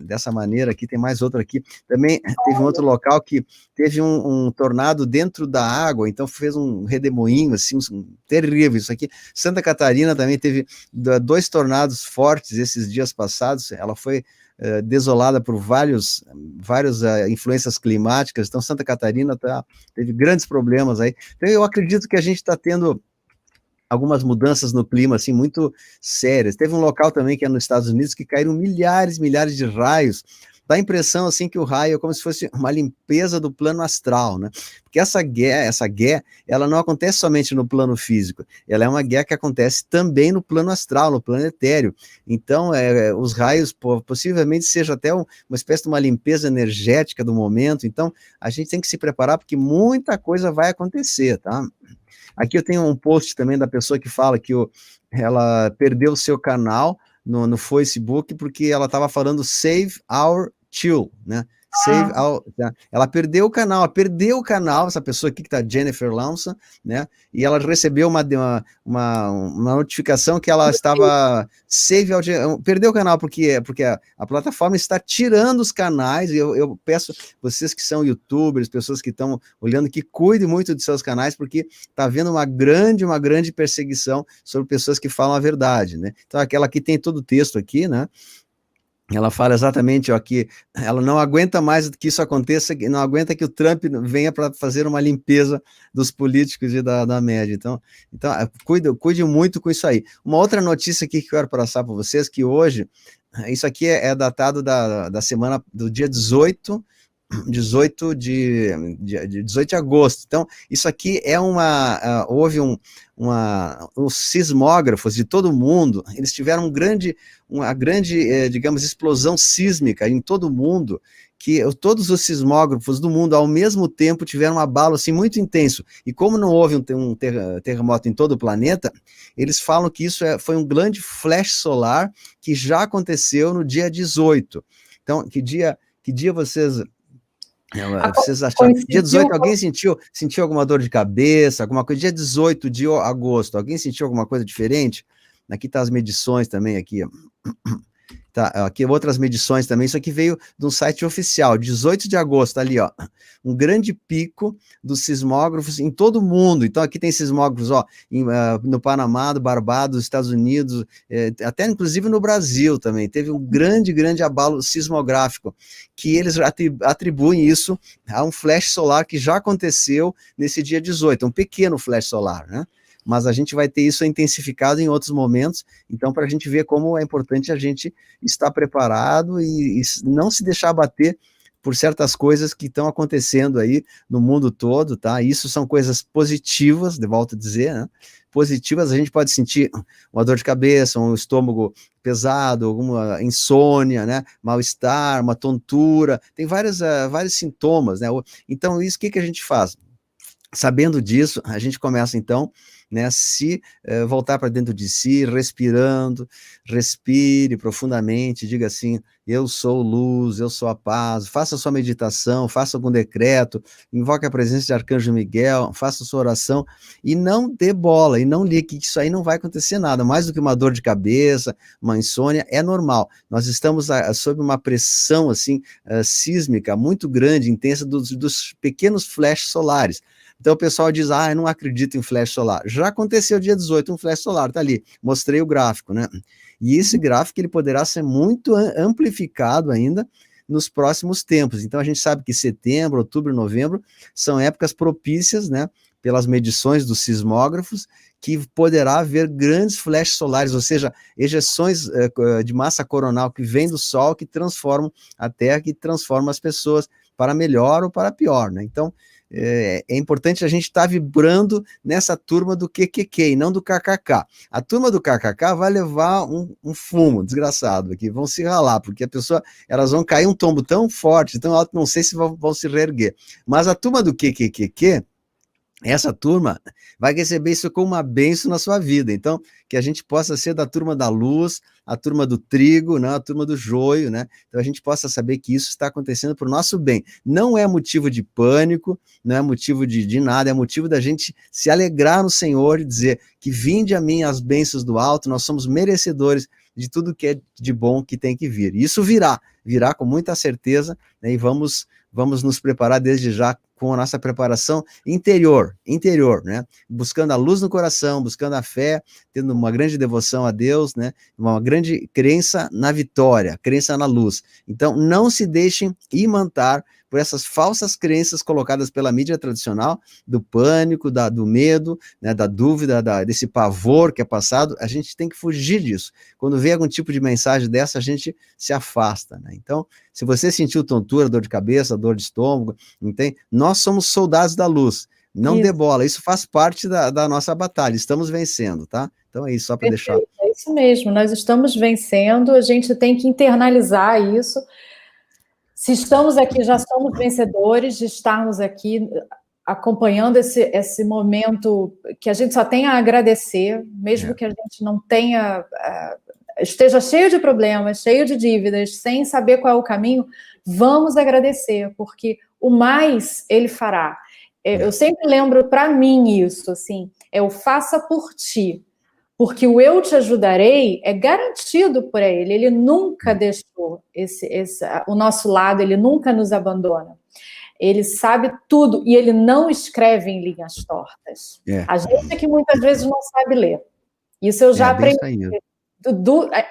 dessa maneira aqui, tem mais outro aqui. Também teve um outro local que teve um tornado dentro da água, então fez um redemoinho, assim, terrível isso aqui. Santa Catarina também teve 2 tornados fortes esses dias passados, ela foi desolada por várias influências climáticas, então Santa Catarina teve grandes problemas aí. Então eu acredito que a gente está tendo algumas mudanças no clima, assim, muito sérias. Teve um local também que é nos Estados Unidos que caíram milhares de raios dá a impressão, assim, que o raio é como se fosse uma limpeza do plano astral, né? Porque essa guerra, ela não acontece somente no plano físico, ela é uma guerra que acontece também no plano astral, no plano etéreo. Então, os raios possivelmente seja até uma espécie de uma limpeza energética do momento. Então, a gente tem que se preparar porque muita coisa vai acontecer, tá? Aqui eu tenho um post também da pessoa que fala que ela perdeu o seu canal no Facebook porque ela estava falando Save Our Chill, né? Save Our... Ela perdeu o canal, essa pessoa aqui que está Jennifer Lawson, né? E ela recebeu uma notificação que ela estava perdeu o canal porque a plataforma está tirando os canais, e eu peço vocês que são youtubers, pessoas que estão olhando, que cuidem muito dos seus canais, porque está havendo uma grande perseguição sobre pessoas que falam a verdade, né? Então aquela que tem todo o texto aqui, né? Ela fala exatamente, ó, que ela não aguenta mais que isso aconteça, não aguenta que o Trump venha para fazer uma limpeza dos políticos e da média. Então cuide muito com isso aí. Uma outra notícia aqui que eu quero passar para vocês, que hoje, isso aqui é datado da semana do dia 18 de agosto. Então, isso aqui é houve os sismógrafos de todo o mundo, eles tiveram uma grande, digamos, explosão sísmica em todo o mundo, que todos os sismógrafos do mundo, ao mesmo tempo, tiveram um abalo, assim, muito intenso. E como não houve um terremoto em todo o planeta, eles falam que isso foi um grande flash solar que já aconteceu no dia 18. Então, que dia vocês acharam? Dia 18, alguém sentiu alguma dor de cabeça, alguma coisa? Dia 18 de agosto, alguém sentiu alguma coisa diferente? Aqui tá as medições também, aqui, ó. Tá, aqui outras medições também, isso aqui veio de um site oficial, 18 de agosto, ali, ó, um grande pico dos sismógrafos em todo o mundo. Então aqui tem sismógrafos, ó, no Panamá, do Barbados, Estados Unidos, até inclusive no Brasil também, teve um grande abalo sismográfico, que eles atribuem isso a um flash solar que já aconteceu nesse dia 18, um pequeno flash solar, né? Mas a gente vai ter isso intensificado em outros momentos, então para a gente ver como é importante a gente estar preparado e não se deixar abater por certas coisas que estão acontecendo aí no mundo todo, tá? Isso são coisas positivas, de volta a dizer, né? Positivas, a gente pode sentir uma dor de cabeça, um estômago pesado, alguma insônia, né? Mal-estar, uma tontura, tem vários sintomas, né? Então, isso, o que a gente faz? Sabendo disso, a gente começa, então, né, voltar para dentro de si, respire profundamente, diga assim, eu sou luz, eu sou a paz, faça a sua meditação, faça algum decreto, invoque a presença de Arcanjo Miguel, faça a sua oração, e não dê bola, e não ligue, que isso aí não vai acontecer nada, mais do que uma dor de cabeça, uma insônia, é normal, nós estamos sob uma pressão, assim, sísmica, muito grande, intensa, dos pequenos flashes solares. Então o pessoal diz, eu não acredito em flash solar. Já aconteceu dia 18 um flash solar, tá ali, mostrei o gráfico, né? E esse gráfico ele poderá ser muito amplificado ainda nos próximos tempos. Então a gente sabe que setembro, outubro, novembro são épocas propícias, né, pelas medições dos sismógrafos, que poderá haver grandes flashes solares, ou seja, ejeções de massa coronal que vêm do Sol, que transformam a Terra, que transformam as pessoas para melhor ou para pior, né? Então, é importante a gente estar vibrando nessa turma do QQQ e não do KKK. A turma do KKK vai levar um fumo desgraçado aqui, vão se ralar, porque elas vão cair um tombo tão forte, tão alto, não sei se vão se reerguer. Mas a turma do QQQ, essa turma vai receber isso como uma bênção na sua vida. Então, que a gente possa ser da turma da luz, a turma do trigo, né, a turma do joio, né? Então a gente possa saber que isso está acontecendo para o nosso bem. Não é motivo de pânico, não é motivo de nada, é motivo da gente se alegrar no Senhor e dizer que vinde a mim as bênçãos do alto, nós somos merecedores de tudo que é de bom que tem que vir. E isso virá com muita certeza, né, e vamos nos preparar desde já com a nossa preparação interior, né, buscando a luz no coração, buscando a fé, tendo uma grande devoção a Deus, né, uma grande crença na vitória, crença na luz. Então, não se deixem imantar por essas falsas crenças colocadas pela mídia tradicional, do pânico, do medo, né, da dúvida, desse pavor que é passado. A gente tem que fugir disso. Quando vê algum tipo de mensagem dessa, a gente se afasta, né? Então, se você sentiu tontura, dor de cabeça, dor de estômago, entende? Nós somos soldados da luz. Não dê bola, isso faz parte da nossa batalha, estamos vencendo, tá? Então é isso, só para deixar. É isso mesmo, nós estamos vencendo, a gente tem que internalizar isso. Se estamos aqui, já somos vencedores de estarmos aqui acompanhando esse momento que a gente só tem a agradecer, mesmo que a gente não tenha, esteja cheio de problemas, cheio de dívidas, sem saber qual é o caminho, vamos agradecer, porque o mais ele fará. Eu sempre lembro para mim isso, assim, o faça por ti, porque o eu te ajudarei é garantido por ele nunca deixou o nosso lado, ele nunca nos abandona. Ele sabe tudo e ele não escreve em linhas tortas. A gente é que muitas vezes não sabe ler. Isso eu já aprendi.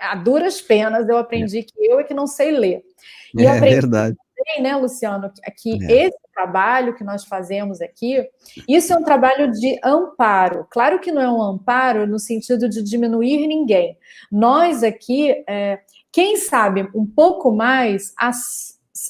A duras penas eu aprendi que eu é que não sei ler. E eu aprendi verdade. também, né, Luciano, que esse trabalho que nós fazemos aqui, isso é um trabalho de amparo. Claro que não é um amparo no sentido de diminuir ninguém. Nós aqui, quem sabe um pouco mais,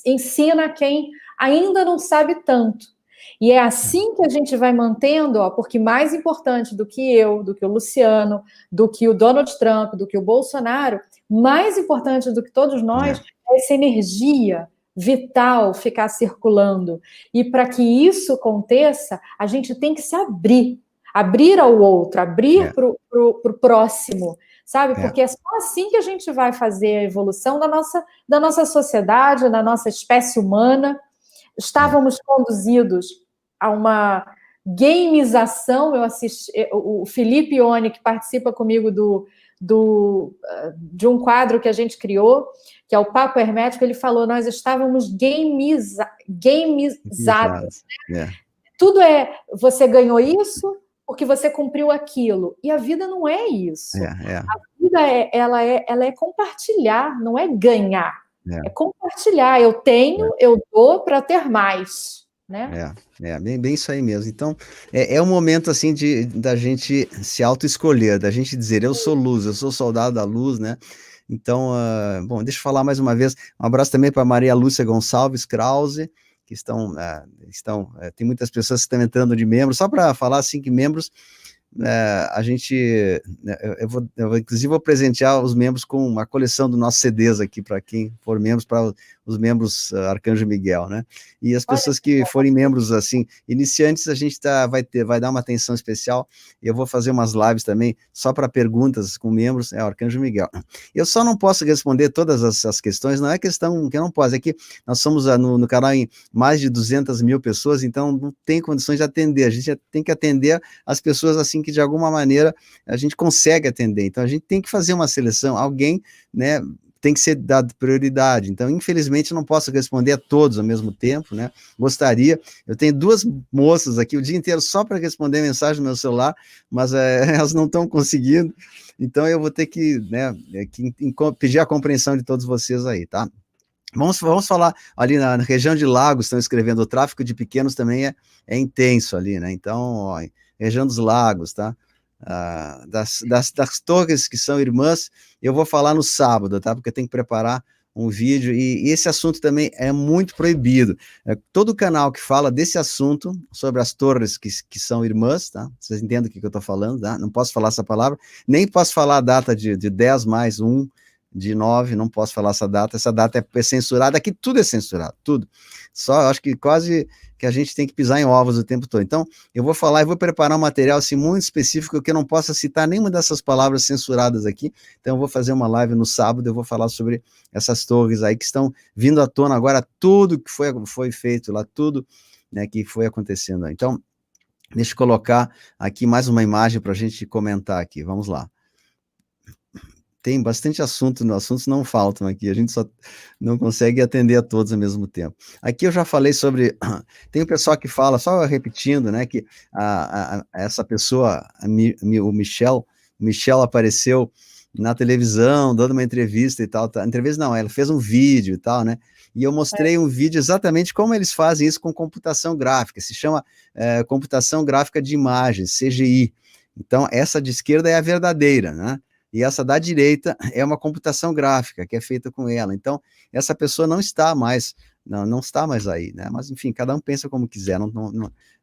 ensina quem ainda não sabe tanto. E é assim que a gente vai mantendo, porque mais importante do que eu, do que o Luciano, do que o Donald Trump, do que o Bolsonaro, mais importante do que todos nós é essa energia vital ficar circulando. E para que isso aconteça, a gente tem que se abrir ao outro, abrir para o próximo, sabe? Porque é só assim que a gente vai fazer a evolução da nossa sociedade, da nossa espécie humana. Estávamos conduzidos a uma gamização. Eu assisti o Felipe Ione, que participa comigo de um quadro que a gente criou, que é o Papo Hermético. Ele falou, nós estávamos gamizados. Tudo você ganhou isso porque você cumpriu aquilo. E a vida não é isso. A vida ela é compartilhar, não é ganhar. É compartilhar. Eu tenho, eu dou para ter mais, né? Bem isso aí mesmo. Então, é um momento, assim, da gente se auto-escolher, da gente dizer, eu sou luz, eu sou soldado da luz, né? Então, bom, deixa eu falar mais uma vez, um abraço também para Maria Lúcia Gonçalves Krause, que tem muitas pessoas que estão entrando de membros, só para falar, assim, que membros, a gente, eu inclusive vou presentear os membros com uma coleção dos nossos CDs aqui, para quem for membros, para os membros Arcanjo Miguel, né? E as pessoas que forem membros, assim, iniciantes, a gente vai dar uma atenção especial. Eu vou fazer umas lives também, só para perguntas com membros, o Arcanjo Miguel. Eu só não posso responder todas as questões, não é questão que eu não posso, é que nós somos no canal em mais de 200 mil pessoas, então não tem condições de atender, a gente tem que atender as pessoas, assim, que de alguma maneira a gente consegue atender, então a gente tem que fazer uma seleção, alguém, né, tem que ser dado prioridade. Então, infelizmente, eu não posso responder a todos ao mesmo tempo, né? Gostaria. Eu tenho duas moças aqui o dia inteiro só para responder mensagem no meu celular, mas elas não estão conseguindo. Então, eu vou ter que, né, pedir a compreensão de todos vocês aí, tá? Vamos falar ali na região de Lagos, estão escrevendo, o tráfico de pequenos também é intenso ali, né? Então, ó, região dos Lagos, tá? Das torres que são irmãs, eu vou falar no sábado, tá? Porque eu tenho que preparar um vídeo, e esse assunto também é muito proibido. Todo canal que fala desse assunto, sobre as torres que são irmãs, tá? Vocês entendem o que eu estou falando, tá? Não posso falar essa palavra, nem posso falar a data de 10 mais 1, de 9, não posso falar essa data é censurada, aqui tudo é censurado, tudo. Só, acho que quase que a gente tem que pisar em ovos o tempo todo. Então, eu vou falar e vou preparar um material, assim, muito específico, que eu não possa citar nenhuma dessas palavras censuradas aqui, então eu vou fazer uma live no sábado, eu vou falar sobre essas torres aí, que estão vindo à tona agora, tudo que foi feito lá, tudo, né, que foi acontecendo. Então, deixa eu colocar aqui mais uma imagem para a gente comentar aqui, vamos lá. Tem bastante assuntos não faltam aqui, a gente só não consegue atender a todos ao mesmo tempo. Aqui eu já falei sobre, tem o pessoal que fala, só repetindo, né, que essa pessoa, o Michel apareceu na televisão, dando uma entrevista e tal, entrevista não, ela fez um vídeo e tal, né, e eu mostrei um vídeo exatamente como eles fazem isso com computação gráfica, se chama computação gráfica de imagens, CGI. Então, essa de esquerda é a verdadeira, né? E essa da direita é uma computação gráfica que é feita com ela. Então, essa pessoa não está mais, não está mais aí, né? Mas, enfim, cada um pensa como quiser.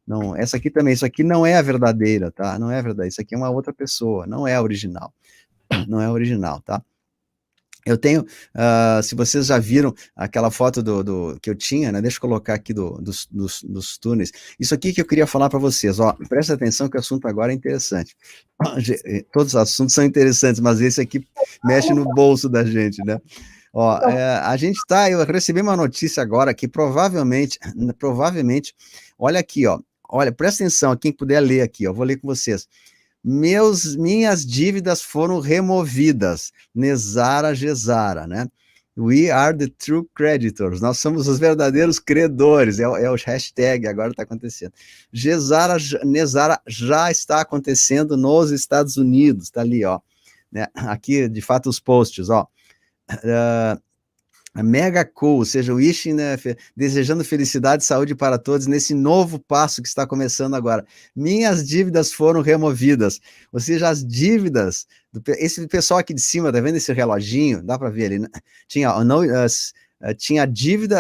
Não, essa aqui também, isso aqui não é a verdadeira, tá? Não é a verdadeira, isso aqui é uma outra pessoa, não é a original. Não é a original, tá? Eu tenho, se vocês já viram aquela foto que eu tinha, né? Deixa eu colocar aqui dos túneis. Isso aqui que eu queria falar para vocês, ó, presta atenção que o assunto agora é interessante. Todos os assuntos são interessantes, mas esse aqui mexe no bolso da gente, né? Ó, a gente eu recebi uma notícia agora que provavelmente, olha aqui, ó, olha, presta atenção, quem puder ler aqui, ó, vou ler com vocês. Minhas dívidas foram removidas, Nezara Gesara, né? We are the true creditors, nós somos os verdadeiros credores, é o hashtag, agora está acontecendo. Nezara já está acontecendo nos Estados Unidos, está ali, ó, né? Aqui, de fato, os posts, ó. Mega cool, ou seja, wishing, né, desejando felicidade e saúde para todos nesse novo passo que está começando agora. Minhas dívidas foram removidas, ou seja, as dívidas, esse pessoal aqui de cima, tá vendo esse reloginho? Dá para ver ali, né? Tinha dívida,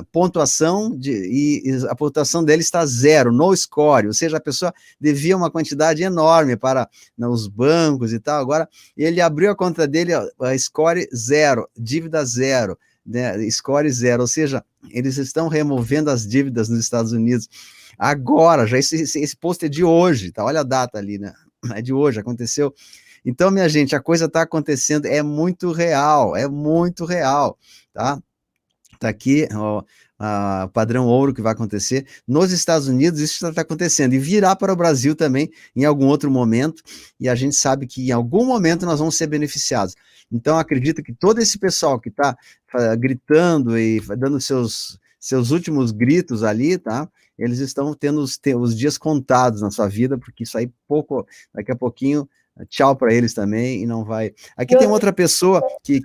pontuação, e a pontuação dele está zero, no score, ou seja, a pessoa devia uma quantidade enorme para os bancos e tal, agora ele abriu a conta dele, a score zero, dívida zero, né, score zero, ou seja, eles estão removendo as dívidas nos Estados Unidos, agora, já esse post é de hoje, tá? Olha a data ali, né, é de hoje, aconteceu. Então, minha gente, a coisa está acontecendo, é muito real, tá? Tá aqui, ó, o padrão ouro que vai acontecer. Nos Estados Unidos, isso está acontecendo, e virá para o Brasil também em algum outro momento, e a gente sabe que em algum momento nós vamos ser beneficiados. Então, acredito que todo esse pessoal que está gritando e dando seus últimos gritos ali, tá? Eles estão tendo os dias contados na sua vida, porque isso aí daqui a pouquinho, tchau para eles também, e não vai. Aqui tem outra pessoa que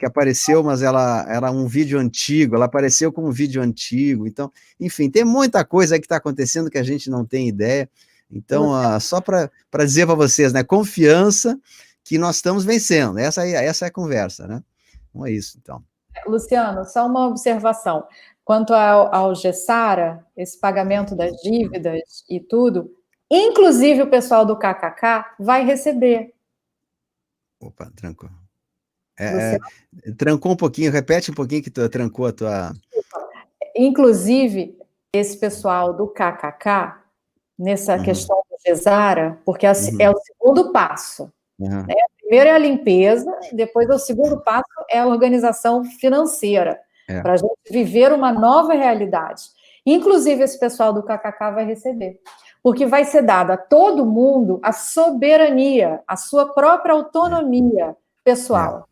apareceu, mas ela era um vídeo antigo, ela apareceu como um vídeo antigo, então, enfim, tem muita coisa aí que está acontecendo que a gente não tem ideia. Então, só para dizer para vocês, né, confiança que nós estamos vencendo, essa é a conversa, né? Então é isso, então. Luciano, só uma observação. Quanto ao Gessara, esse pagamento das dívidas e tudo, inclusive o pessoal do KKK vai receber. Opa, trancou. Trancou um pouquinho, repete um pouquinho que trancou a tua... Inclusive, esse pessoal do KKK, nessa questão do Gessara, porque é o segundo passo. Né? Primeiro é a limpeza, depois o segundo passo é a organização financeira, para a gente viver uma nova realidade. Inclusive, esse pessoal do KKK vai receber, porque vai ser dado a todo mundo a soberania, a sua própria autonomia pessoal.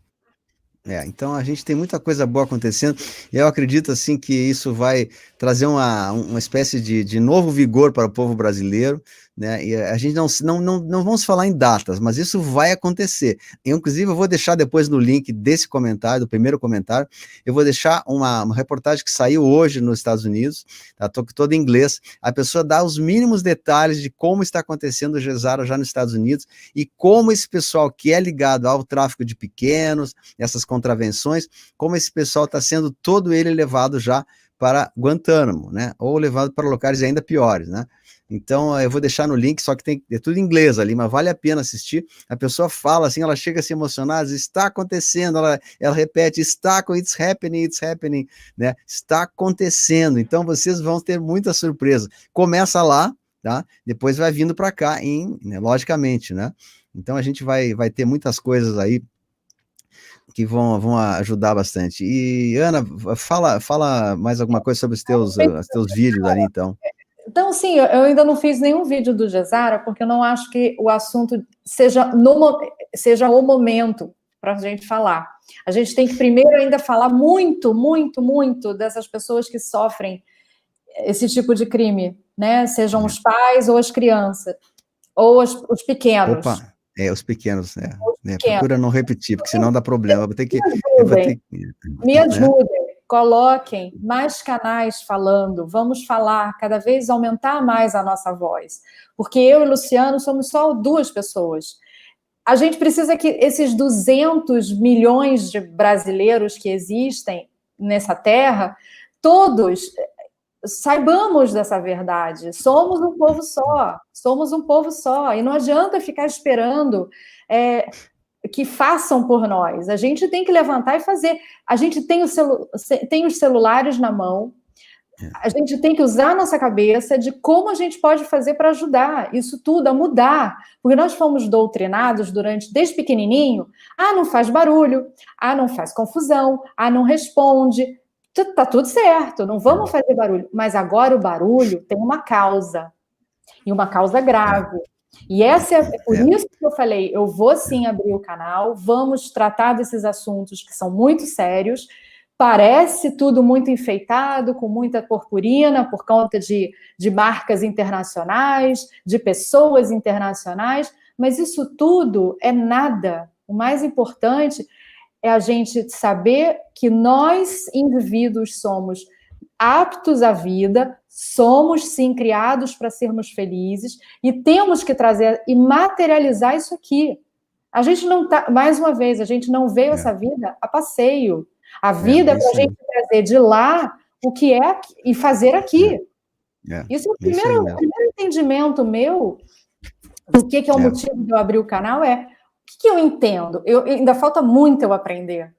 Então a gente tem muita coisa boa acontecendo, e eu acredito assim que isso vai trazer uma espécie de novo vigor para o povo brasileiro, né? E a gente não vamos falar em datas, mas isso vai acontecer. Inclusive, eu vou deixar depois no link desse comentário, do primeiro comentário, eu vou deixar uma reportagem que saiu hoje nos Estados Unidos, tá? Toda em inglês, a pessoa dá os mínimos detalhes de como está acontecendo o Gessara já nos Estados Unidos, e como esse pessoal que é ligado ao tráfico de pequenos, essas contravenções, como esse pessoal está sendo todo ele levado já para Guantánamo, né? Ou levado para locais ainda piores, né? Então, eu vou deixar no link, só que é tudo em inglês ali, mas vale a pena assistir. A pessoa fala assim, ela chega a se emocionar, está acontecendo, ela repete, it's happening, né? Está acontecendo. Então, vocês vão ter muita surpresa. Começa lá, tá? Depois vai vindo para cá, né? Logicamente, né? Então, a gente vai ter muitas coisas aí que vão ajudar bastante. E, Ana, fala mais alguma coisa sobre os teus vídeos ali, então. Então, sim, eu ainda não fiz nenhum vídeo do Gessara, porque eu não acho que o assunto seja o momento para a gente falar. A gente tem que primeiro ainda falar muito dessas pessoas que sofrem esse tipo de crime, né? Sejam os pais ou as crianças, ou os pequenos. Opa, os pequenos, né? Procura não repetir, porque senão dá problema. Me ajudem. coloquem mais canais falando, vamos falar, cada vez aumentar mais a nossa voz, porque eu e Luciano somos só 2 pessoas. A gente precisa que esses 200 milhões de brasileiros que existem nessa terra, todos saibamos dessa verdade. Somos um povo só, e não adianta ficar esperando que façam por nós. A gente tem que levantar e fazer. A gente tem os celulares na mão, a gente tem que usar a nossa cabeça de como a gente pode fazer para ajudar isso tudo a mudar, porque nós fomos doutrinados desde pequenininho, não faz barulho, não faz confusão, não responde, tá tudo certo, não vamos fazer barulho, mas agora o barulho tem uma causa, e uma causa grave. E por isso que eu falei, eu vou sim abrir o canal, vamos tratar desses assuntos que são muito sérios. Parece tudo muito enfeitado, com muita purpurina, por conta de marcas internacionais, de pessoas internacionais, mas isso tudo é nada. O mais importante é a gente saber que nós, indivíduos, somos aptos à vida, somos, sim, criados para sermos felizes e temos que trazer e materializar isso aqui. A gente não tá, mais uma vez, a gente não veio essa vida a passeio. A vida é para a gente trazer de lá o que é e fazer aqui. Isso é o primeiro entendimento meu do que é o motivo de eu abrir o canal, o que eu entendo? Ainda falta muito eu aprender.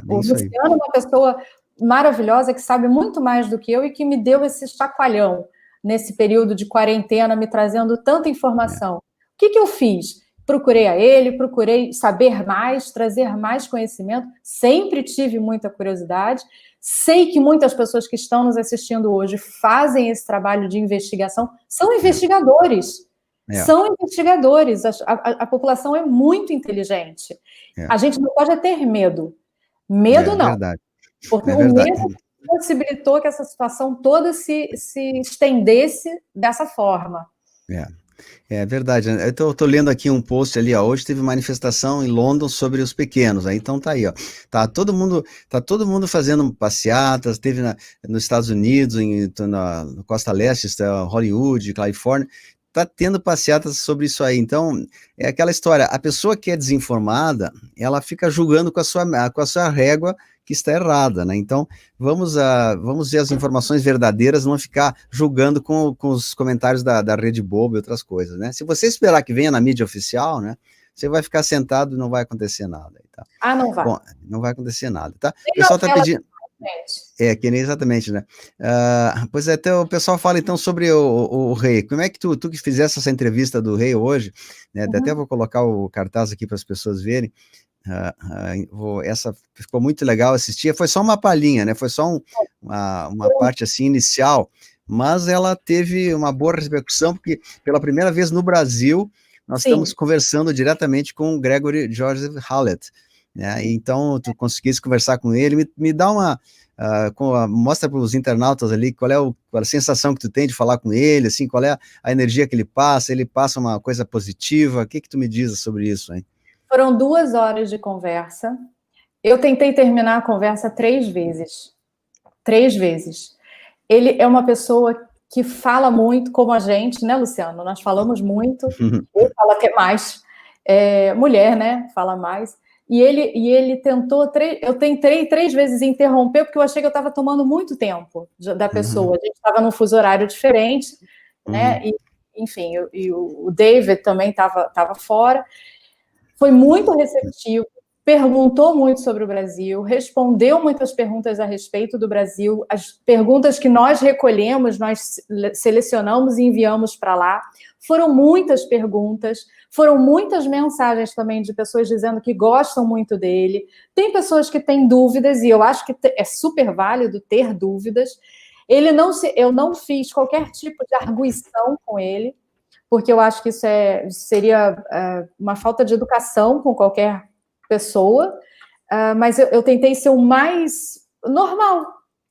O Luciano é uma pessoa maravilhosa que sabe muito mais do que eu e que me deu esse chacoalhão nesse período de quarentena, me trazendo tanta informação. O que eu fiz? Procurei a ele, procurei saber mais, trazer mais conhecimento, sempre tive muita curiosidade, sei que muitas pessoas que estão nos assistindo hoje fazem esse trabalho de investigação, são investigadores, a população é muito inteligente, a gente não pode ter medo não, verdade. Porque o medo possibilitou que essa situação toda se estendesse dessa forma. É verdade. Eu tô lendo aqui um post ali, hoje teve manifestação em London sobre os pequenos, então tá aí, tá todo mundo fazendo passeatas, teve nos Estados Unidos, na Costa Leste, Hollywood, Califórnia, tá tendo passeatas sobre isso aí. Então, é aquela história, a pessoa que é desinformada, ela fica julgando com a sua régua que está errada, né? Então, vamos ver as informações verdadeiras, não ficar julgando com os comentários da Rede Bobo e outras coisas, né? Se você esperar que venha na mídia oficial, né? Você vai ficar sentado e não vai acontecer nada. Tá? Não vai. Bom, não vai acontecer nada, tá? O pessoal está pedindo... que nem exatamente, né? Pois até o pessoal fala então sobre o rei. Como é que tu que fizesse essa entrevista do rei hoje, né? Até vou colocar o cartaz aqui para as pessoas verem. Essa ficou muito legal assistir, foi só uma palhinha, né? Foi só uma parte assim inicial, mas ela teve uma boa repercussão, porque pela primeira vez no Brasil nós estamos conversando diretamente com o Gregory Joseph Hallett, né? Então tu conseguisse conversar com ele, me dá mostra para os internautas ali qual é a sensação que tu tem de falar com ele, assim, qual é a energia que ele passa uma coisa positiva, o que tu me diz sobre isso, hein? Foram 2 horas de conversa. Eu tentei terminar a conversa 3 vezes. 3 vezes. Ele é uma pessoa que fala muito, como a gente, né, Luciano? Nós falamos muito. Ele fala até mais. Mulher, né? Fala mais. E ele tentou... Eu tentei 3 vezes interromper, porque eu achei que eu estava tomando muito tempo da pessoa. A gente estava num fuso horário diferente, né? E, enfim, o David também estava fora. Foi muito receptivo, perguntou muito sobre o Brasil, respondeu muitas perguntas a respeito do Brasil, as perguntas que nós recolhemos, nós selecionamos e enviamos para lá. Foram muitas perguntas, foram muitas mensagens também de pessoas dizendo que gostam muito dele. Tem pessoas que têm dúvidas, e eu acho que é super válido ter dúvidas. Eu não fiz qualquer tipo de arguição com ele, porque eu acho que isso seria uma falta de educação com qualquer pessoa, mas eu tentei ser o mais normal,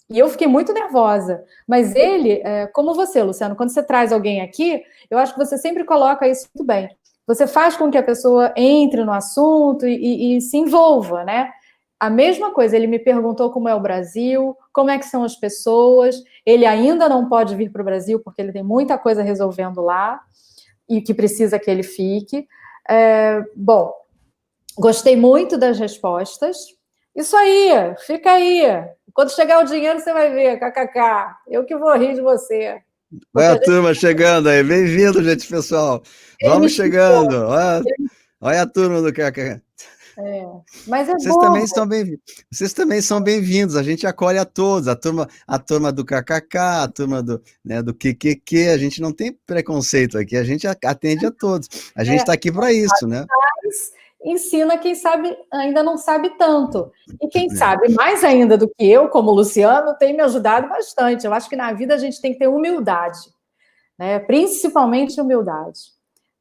e eu fiquei muito nervosa, mas ele, como você, Luciano, quando você traz alguém aqui, eu acho que você sempre coloca isso muito bem, você faz com que a pessoa entre no assunto e se envolva, né? a mesma coisa, ele me perguntou como é o Brasil, como é que são as pessoas, ele ainda não pode vir para o Brasil, porque ele tem muita coisa resolvendo lá, e que precisa que ele fique. Bom, gostei muito das respostas. Isso aí, fica aí. Quando chegar o dinheiro, você vai ver, kkk. Eu que vou rir de você. Olha a turma chegando aí. Bem-vindo, gente, pessoal. Vamos chegando. Olha a turma do KKK. Mas é vocês bom. Também estão bem, vocês também são bem-vindos. A gente acolhe a todos. A turma do KKK, a turma do, né, do QQQ. A gente não tem preconceito aqui. A gente atende a todos. A gente está aqui para isso, né? Ensina quem sabe, ainda não sabe tanto. E quem sabe mais ainda do que eu, como Luciano, tem me ajudado bastante. Eu acho que na vida a gente tem que ter humildade, né? Principalmente humildade,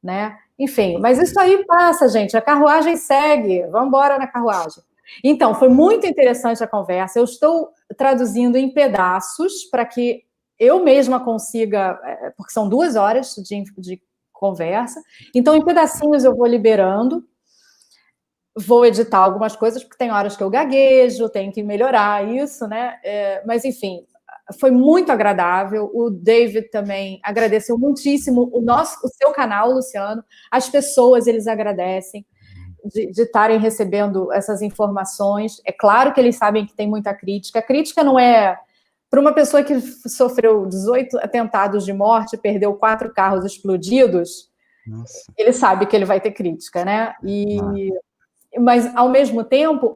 né? Enfim, mas isso aí passa, gente. A carruagem segue. Vamos embora na carruagem. Então, foi muito interessante a conversa. Eu estou traduzindo em pedaços para que eu mesma consiga, porque são 2 horas de conversa. Então, em pedacinhos eu vou liberando. Vou editar algumas coisas, porque tem horas que eu gaguejo, tenho que melhorar isso, né? Mas, enfim, foi muito agradável. O David também agradeceu muitíssimo o seu canal, Luciano. As pessoas, eles agradecem de estarem recebendo essas informações. É claro que eles sabem que tem muita crítica. A crítica não é... Para uma pessoa que sofreu 18 atentados de morte, perdeu 4 carros explodidos, nossa, ele sabe que ele vai ter crítica, né? Mas, ao mesmo tempo,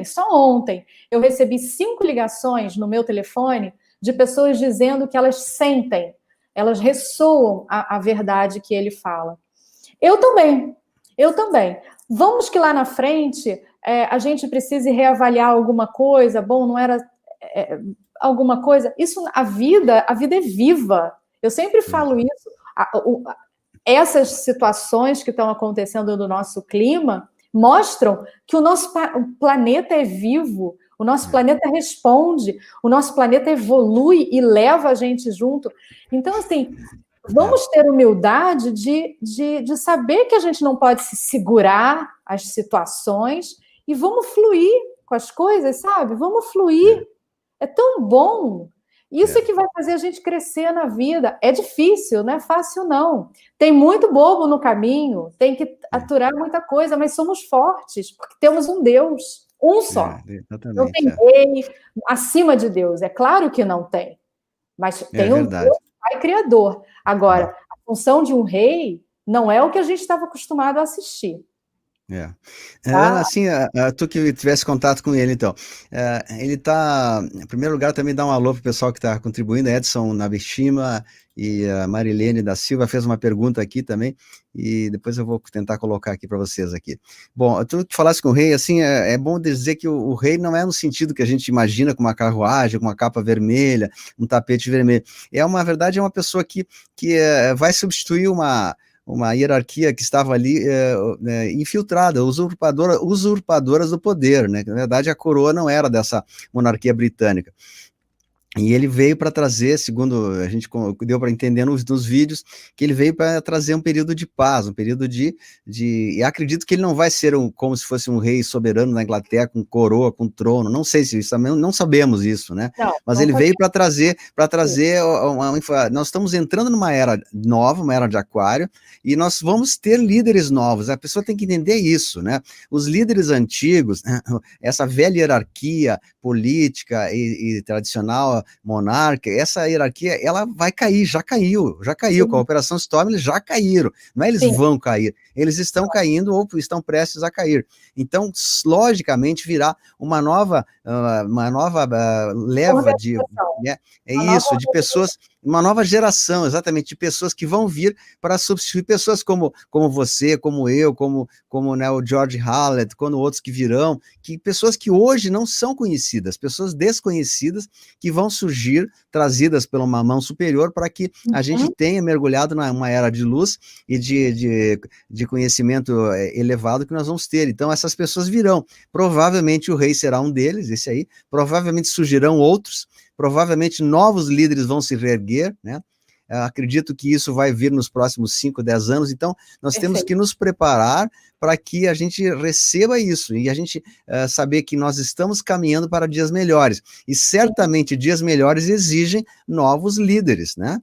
só ontem, eu recebi 5 ligações no meu telefone de pessoas dizendo que elas sentem, elas ressoam a verdade que ele fala. Eu também. Vamos que lá na frente a gente precise reavaliar alguma coisa, bom, não era alguma coisa. Isso, a vida é viva. Eu sempre falo isso. Essas situações que estão acontecendo no nosso clima mostram que o nosso planeta é vivo, o nosso planeta responde, o nosso planeta evolui e leva a gente junto. Então, assim, vamos ter humildade de saber que a gente não pode se segurar às situações e vamos fluir com as coisas, sabe? Vamos fluir. É tão bom. Isso é que vai fazer a gente crescer na vida. É difícil, não é fácil, não. Tem muito bobo no caminho, tem que aturar muita coisa, mas somos fortes, porque temos um Deus, um só. Não tem rei acima de Deus. É claro que não tem. Mas tem um Deus Pai Criador. Agora, a função de um rei não é o que a gente estava acostumado a assistir. Assim, tu que tivesse contato com ele, então, ele tá, em primeiro lugar, também dá um alô pro pessoal que está contribuindo, Edson Nabeshima e a Marilene da Silva fez uma pergunta aqui também, e depois eu vou tentar colocar aqui para vocês aqui. Bom, tu falasse com o rei, assim, é bom dizer que o rei não é no sentido que a gente imagina, com uma carruagem, com uma capa vermelha, um tapete vermelho, na verdade, é uma pessoa que vai substituir uma hierarquia que estava ali infiltrada, usurpadoras do poder, né? Na verdade, a coroa não era dessa monarquia britânica. E ele veio para trazer, segundo a gente deu para entender nos vídeos, que ele veio para trazer um período de paz, um período e acredito que ele não vai ser como se fosse um rei soberano na Inglaterra, com coroa, com trono, não sei se isso, não sabemos isso, né? Mas ele veio para trazer, nós estamos entrando numa era nova, uma era de aquário, e nós vamos ter líderes novos, a pessoa tem que entender isso, né? Os líderes antigos, essa velha hierarquia política e tradicional, monarca, essa hierarquia, ela vai cair, já caiu, com a Operação Storm eles já caíram, não é eles vão cair, eles estão caindo ou estão prestes a cair, então, logicamente, virá uma nova leva de pessoas, uma nova geração, exatamente, de pessoas que vão vir para substituir pessoas como você, como eu, como né, o George Hallett, como outros que virão, pessoas que hoje não são conhecidas, pessoas desconhecidas que vão surgir, trazidas por uma mão superior, para que a gente tenha mergulhado numa era de luz e de conhecimento elevado que nós vamos ter. Então, essas pessoas virão. Provavelmente o rei será um deles, esse aí, provavelmente surgirão outros, provavelmente novos líderes vão se reerguer, né? acredito que isso vai vir nos próximos 5, 10 anos, então nós temos Perfeito. que nos preparar para que a gente receba isso, e a gente saber que nós estamos caminhando para dias melhores, e certamente dias melhores exigem novos líderes, né?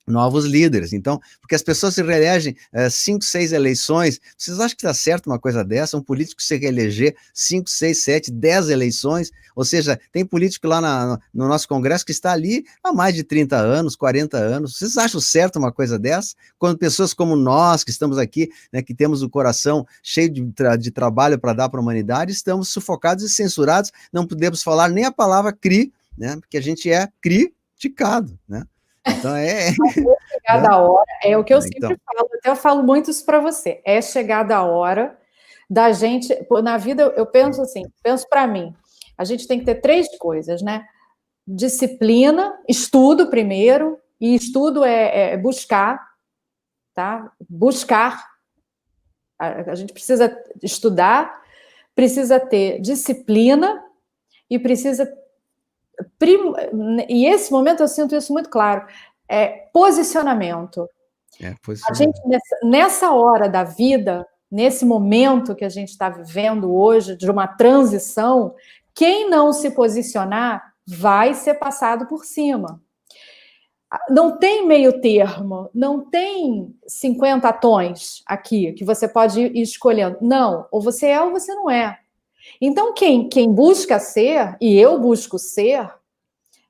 Novos líderes, então, porque as pessoas se reelegem 5, 6 eleições, vocês acham que está certo uma coisa dessa, um político se reeleger 5, 6, 7, 10 eleições, ou seja, tem político lá no nosso Congresso que está ali há mais de 30 anos, 40 anos, vocês acham certo uma coisa dessa? Quando pessoas como nós, que estamos aqui, né, que temos o coração cheio de trabalho para dar para a humanidade, estamos sufocados e censurados, não podemos falar nem a palavra CRI, né, porque a gente é criticado, né? Então chegada a hora, é o que eu sempre então, falo, até eu falo muito isso para você, é chegada a hora da gente, na vida eu penso assim, penso para mim, a gente tem que ter 3 coisas, né? Disciplina, estudo primeiro, e estudo é buscar, tá? Buscar, a gente precisa estudar, precisa ter disciplina e precisa... E esse momento eu sinto isso muito claro, posicionamento. A gente, nessa hora da vida, nesse momento que a gente está vivendo hoje, de uma transição, quem não se posicionar vai ser passado por cima. Não tem meio termo, não tem 50 tons aqui que você pode ir escolhendo. Não, ou você é ou você não é. Então, quem busca ser, e eu busco ser,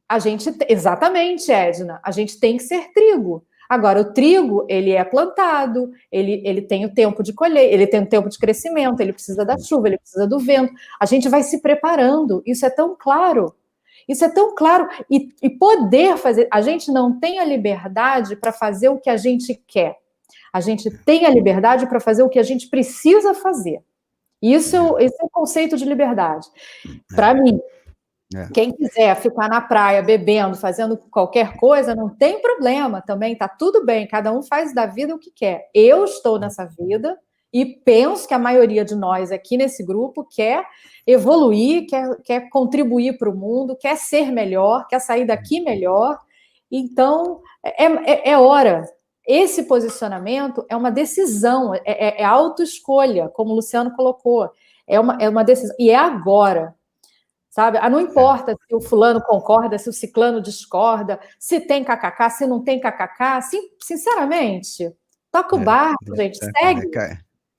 a gente, exatamente, Edna, a gente tem que ser trigo. Agora, o trigo, ele é plantado, ele tem o tempo de colher, ele tem o tempo de crescimento, ele precisa da chuva, ele precisa do vento. A gente vai se preparando, isso é tão claro. Isso é tão claro. E poder fazer... A gente não tem a liberdade para fazer o que a gente quer. A gente tem a liberdade para fazer o que a gente precisa fazer. Esse é o conceito de liberdade. Para mim, quem quiser ficar na praia bebendo, fazendo qualquer coisa, não tem problema também, tá tudo bem, cada um faz da vida o que quer. Eu estou nessa vida e penso que a maioria de nós aqui nesse grupo quer evoluir, quer contribuir para o mundo, quer ser melhor, quer sair daqui melhor. Então, é hora. Esse posicionamento é uma decisão, é autoescolha, como o Luciano colocou. É uma decisão, e é agora. Sabe? Não importa se o fulano concorda, se o ciclano discorda, se tem kkk, se não tem kkk, sinceramente, toca o barco, gente, segue. Não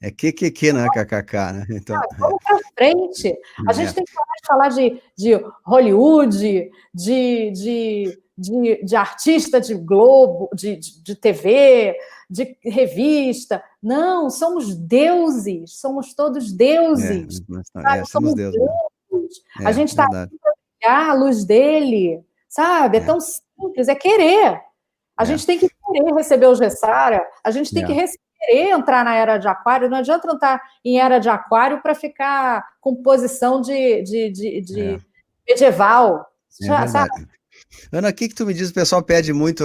é kkk, né? Então, vamos para frente. A gente tem que falar de Hollywood, de artista de Globo, de TV, de revista. Não, somos deuses, somos todos deuses. Somos deuses. A gente está aqui para brilhar a luz dele, sabe? É tão simples, é querer. A gente tem que querer receber os Gessara, a gente tem que querer entrar na era de aquário, não adianta entrar em era de aquário para ficar com posição de medieval. Sabe? Ana, o que tu me diz? O pessoal pede muito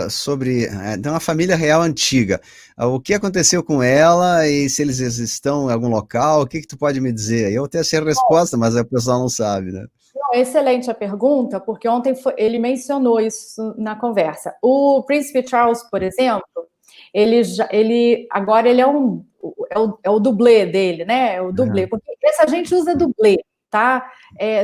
sobre uma família real antiga. O que aconteceu com ela e se eles estão em algum local? O que tu pode me dizer? Eu até sei a resposta, mas o pessoal não sabe, né? Excelente a pergunta, porque ontem ele mencionou isso na conversa. O Príncipe Charles, por exemplo, agora ele é o dublê dele, né? É o dublê, porque essa gente usa dublê, tá?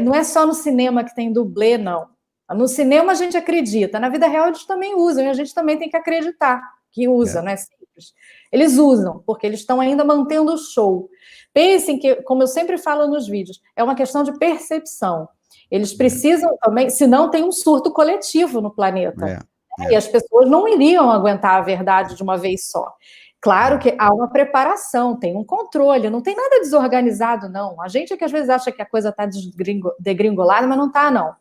Não é só no cinema que tem dublê, não. No cinema a gente acredita, na vida real eles também usam, e a gente também tem que acreditar que usa, não é simples. Eles usam, porque eles estão ainda mantendo o show. Pensem que, como eu sempre falo nos vídeos, é uma questão de percepção. Eles precisam também, senão tem um surto coletivo no planeta. E as pessoas não iriam aguentar a verdade de uma vez só. Claro que há uma preparação, tem um controle, não tem nada desorganizado, não. A gente é que às vezes acha que a coisa está degringolada, mas não está, não.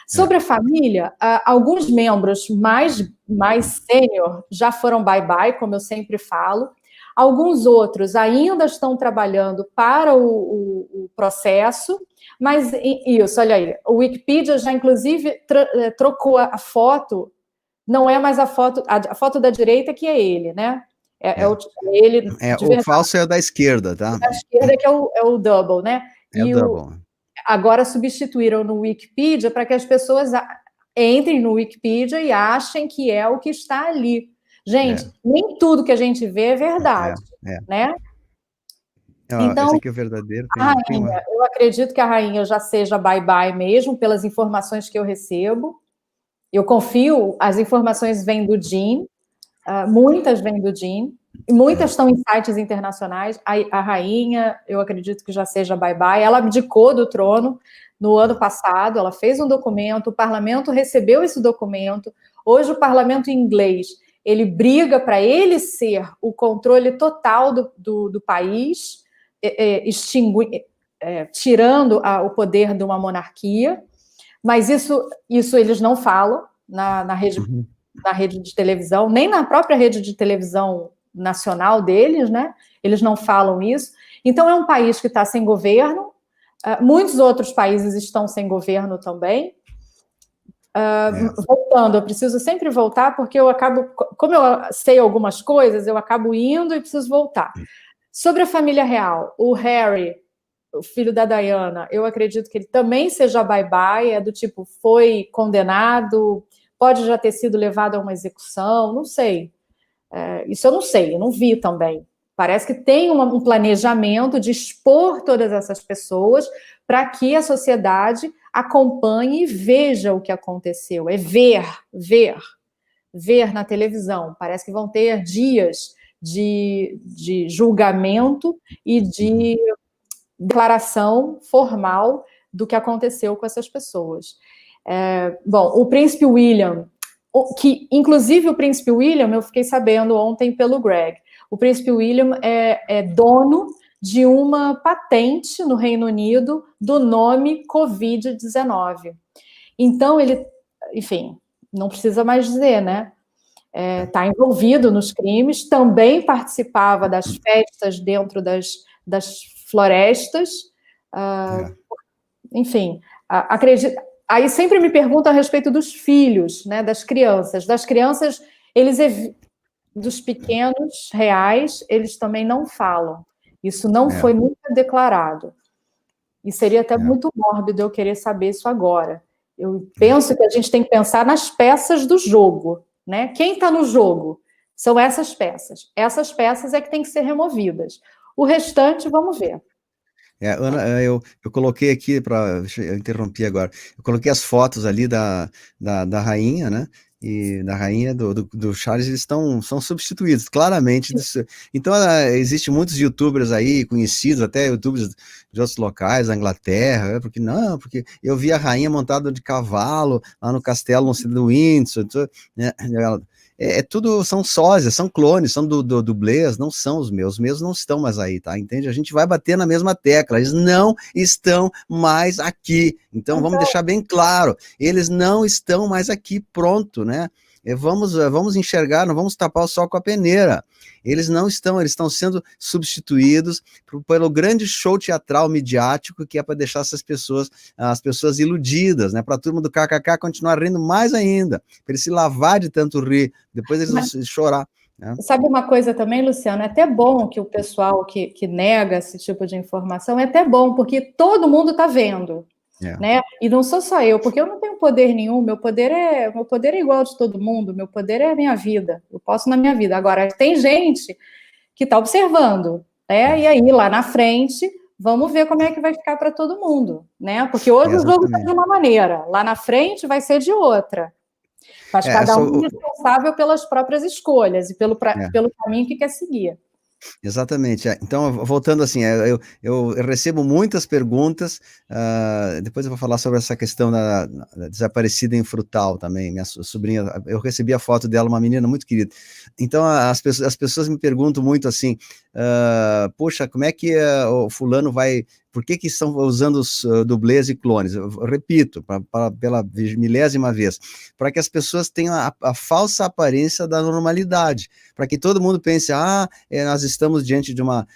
Sobre a família, alguns membros mais sênior já foram bye-bye, como eu sempre falo. Alguns outros ainda estão trabalhando para o processo, mas isso, olha aí, o Wikipedia já, inclusive, trocou a foto, não é mais a foto da direita que é ele, né? Ele. O falso é o da esquerda, tá? Da esquerda que é o double, né? É o double. Agora substituíram no Wikipedia para que as pessoas entrem no Wikipedia e achem que é o que está ali. Gente, nem tudo que a gente vê é verdade, né? Então, esse aqui é o verdadeiro. a rainha, eu acredito que a rainha já seja bye-bye mesmo, pelas informações que eu recebo. Eu confio, as informações vêm do Jim, muitas vêm do Jim, e muitas estão em sites internacionais. A rainha, eu acredito que já seja bye-bye. Ela abdicou do trono no ano passado, ela fez um documento, o parlamento recebeu esse documento. Hoje o parlamento inglês, ele briga para ele ser o controle total do país, tirando o poder de uma monarquia, mas isso eles não falam na rede de televisão, nem na própria rede de televisão nacional deles, né? Eles não falam isso. Então, é um país que está sem governo, muitos outros países estão sem governo também. Voltando, eu preciso sempre voltar, porque eu acabo, como eu sei algumas coisas, eu acabo indo e preciso voltar. Sobre a família real, o Harry, o filho da Diana, eu acredito que ele também seja bye-bye, é do tipo, foi condenado, pode já ter sido levado a uma execução, não sei. Isso eu não sei, eu não vi também. Parece que tem um planejamento de expor todas essas pessoas para que a sociedade acompanhe e veja o que aconteceu. É ver na televisão. Parece que vão ter dias de julgamento e de declaração formal do que aconteceu com essas pessoas. Bom, o príncipe William, que inclusive o príncipe William, eu fiquei sabendo ontem pelo Greg, o príncipe William é dono de uma patente no Reino Unido do nome Covid-19. Então, ele, enfim, não precisa mais dizer, né? Está envolvido nos crimes, também participava das festas dentro das florestas, enfim, acredito. Aí sempre me perguntam a respeito dos filhos, né, das crianças, dos pequenos reais, eles também não falam. Isso não foi nunca declarado. E seria até muito mórbido eu querer saber isso agora. Eu penso que a gente tem que pensar nas peças do jogo, né? Quem está no jogo são essas peças. Essas peças é que têm que ser removidas. O restante, vamos ver. Ana, eu coloquei aqui, eu interrompi agora, eu coloquei as fotos ali da rainha, né, e da rainha do Charles, eles são substituídos, claramente. Então, existe muitos youtubers aí, conhecidos, até youtubers de outros locais, da Inglaterra, porque eu vi a rainha montada de cavalo, lá no castelo, não sei, do Windsor, né, tudo, são sósias, são clones, são dublês, não são os meus não estão mais aí, tá, entende? A gente vai bater na mesma tecla, eles não estão mais aqui, então vamos deixar bem claro, eles não estão mais aqui, pronto, né? Vamos enxergar, não vamos tapar o sol com a peneira. Eles estão sendo substituídos pelo grande show teatral midiático, que é para deixar as pessoas iludidas, né? Para a turma do KKK continuar rindo mais ainda, para eles se lavar de tanto rir, depois eles vão chorar. Sabe uma coisa também, Luciano? É até bom que o pessoal que nega esse tipo de informação, é até bom, porque todo mundo está vendo. Né? E não sou só eu, porque eu não tenho poder nenhum, meu poder é igual de todo mundo, meu poder é a minha vida, eu posso na minha vida. Agora, tem gente que está observando, né? E aí, lá na frente, vamos ver como é que vai ficar para todo mundo, né? Porque hoje o jogo está de uma maneira, lá na frente vai ser de outra. Mas cada um é responsável pelas próprias escolhas e pelo caminho que quer seguir. Exatamente. Então, voltando assim, eu recebo muitas perguntas, depois eu vou falar sobre essa questão da desaparecida em Frutal também, minha sobrinha, eu recebi a foto dela, uma menina muito querida. Então, as pessoas me perguntam muito assim, poxa, como é que o fulano vai... Por que estão usando os dublês e clones? Eu repito, pela milésima vez, para que as pessoas tenham a falsa aparência da normalidade, para que todo mundo pense, nós estamos diante de uma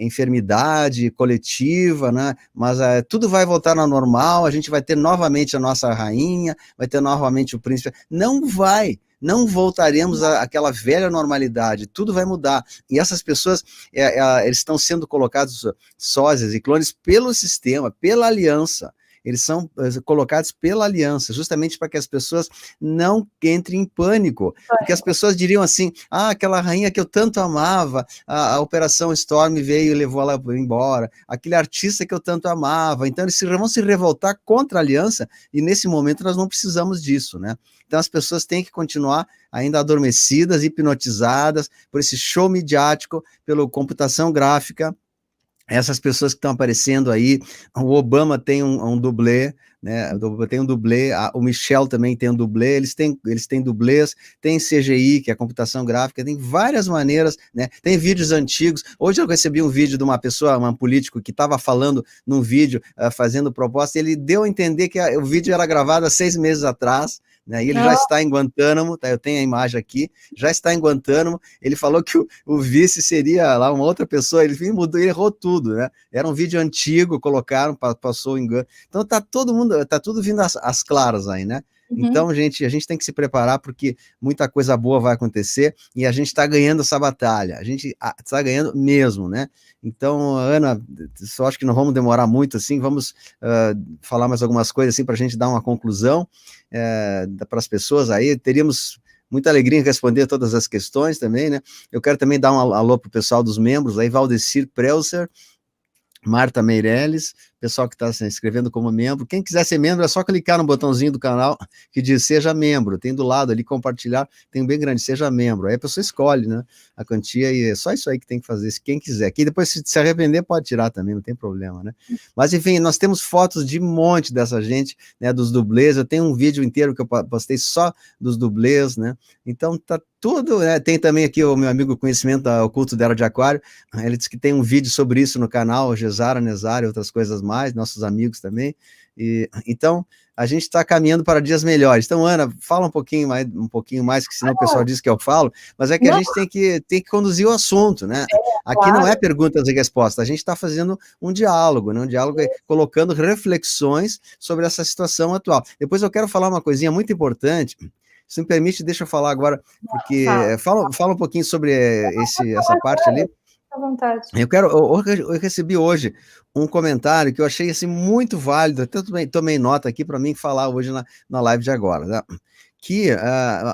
enfermidade coletiva, né? Mas tudo vai voltar ao normal, a gente vai ter novamente a nossa rainha, vai ter novamente o príncipe. Não vai. Não voltaremos àquela velha normalidade, tudo vai mudar. E essas pessoas, eles estão sendo colocados sósias e clones pelo sistema, pela aliança. eles são colocados pela aliança, justamente para que as pessoas não entrem em pânico, porque as pessoas diriam assim, aquela rainha que eu tanto amava, a Operação Storm veio e levou ela embora, aquele artista que eu tanto amava, então eles vão se revoltar contra a aliança, e nesse momento nós não precisamos disso, né? Então as pessoas têm que continuar ainda adormecidas, hipnotizadas por esse show midiático, pela computação gráfica, essas pessoas que estão aparecendo aí, o Obama tem um dublê, né? Tem um dublê, o Michel também tem um dublê, eles têm dublês, tem CGI, que é a computação gráfica, tem várias maneiras, né? Tem vídeos antigos. Hoje eu recebi um vídeo de uma pessoa, um político, que estava falando num vídeo, fazendo proposta, e ele deu a entender que o vídeo era gravado há 6 meses atrás, né? E ele já está em Guantánamo, tá? Eu tenho a imagem aqui, já está em Guantánamo. Ele falou que o vice seria lá uma outra pessoa, ele mudou, ele errou tudo, né? Era um vídeo antigo, colocaram, passou o engano. Então tá tudo vindo às claras aí, né? Então, gente, a gente tem que se preparar, porque muita coisa boa vai acontecer, e a gente está ganhando essa batalha, a gente está ganhando mesmo, né? Então, Ana, só acho que não vamos demorar muito, assim, vamos falar mais algumas coisas, assim, para a gente dar uma conclusão para as pessoas aí. Teríamos muita alegria em responder todas as questões também, né? Eu quero também dar um alô para o pessoal dos membros, aí, Valdecir Prelser, Marta Meirelles, pessoal que está se inscrevendo como membro. Quem quiser ser membro, é só clicar no botãozinho do canal que diz seja membro, tem do lado ali, compartilhar, tem um bem grande, seja membro, aí a pessoa escolhe, né, a quantia, e é só isso aí que tem que fazer, se quem quiser, que depois se arrepender pode tirar também, não tem problema, né, mas enfim, nós temos fotos de um monte dessa gente, né, dos dublês, eu tenho um vídeo inteiro que eu postei só dos dublês, né, então tá tudo, né? Tem também aqui o meu amigo Conhecimento Oculto da Era de Aquário, ele disse que tem um vídeo sobre isso no canal, Gesara, Nezara e outras coisas mais, nossos amigos também, e então a gente está caminhando para dias melhores. Então, Ana, fala um pouquinho mais, que senão o pessoal diz que eu falo, mas é que a gente tem que conduzir o assunto, né? Aqui não é perguntas e respostas, a gente está fazendo um diálogo, né? Um diálogo colocando reflexões sobre essa situação atual. Depois eu quero falar uma coisinha muito importante. Se me permite, deixa eu falar agora, porque fala um pouquinho sobre essa parte ali. À vontade. Eu recebi hoje um comentário que eu achei assim, muito válido, até tomei nota aqui para mim falar hoje na live de agora, né? Que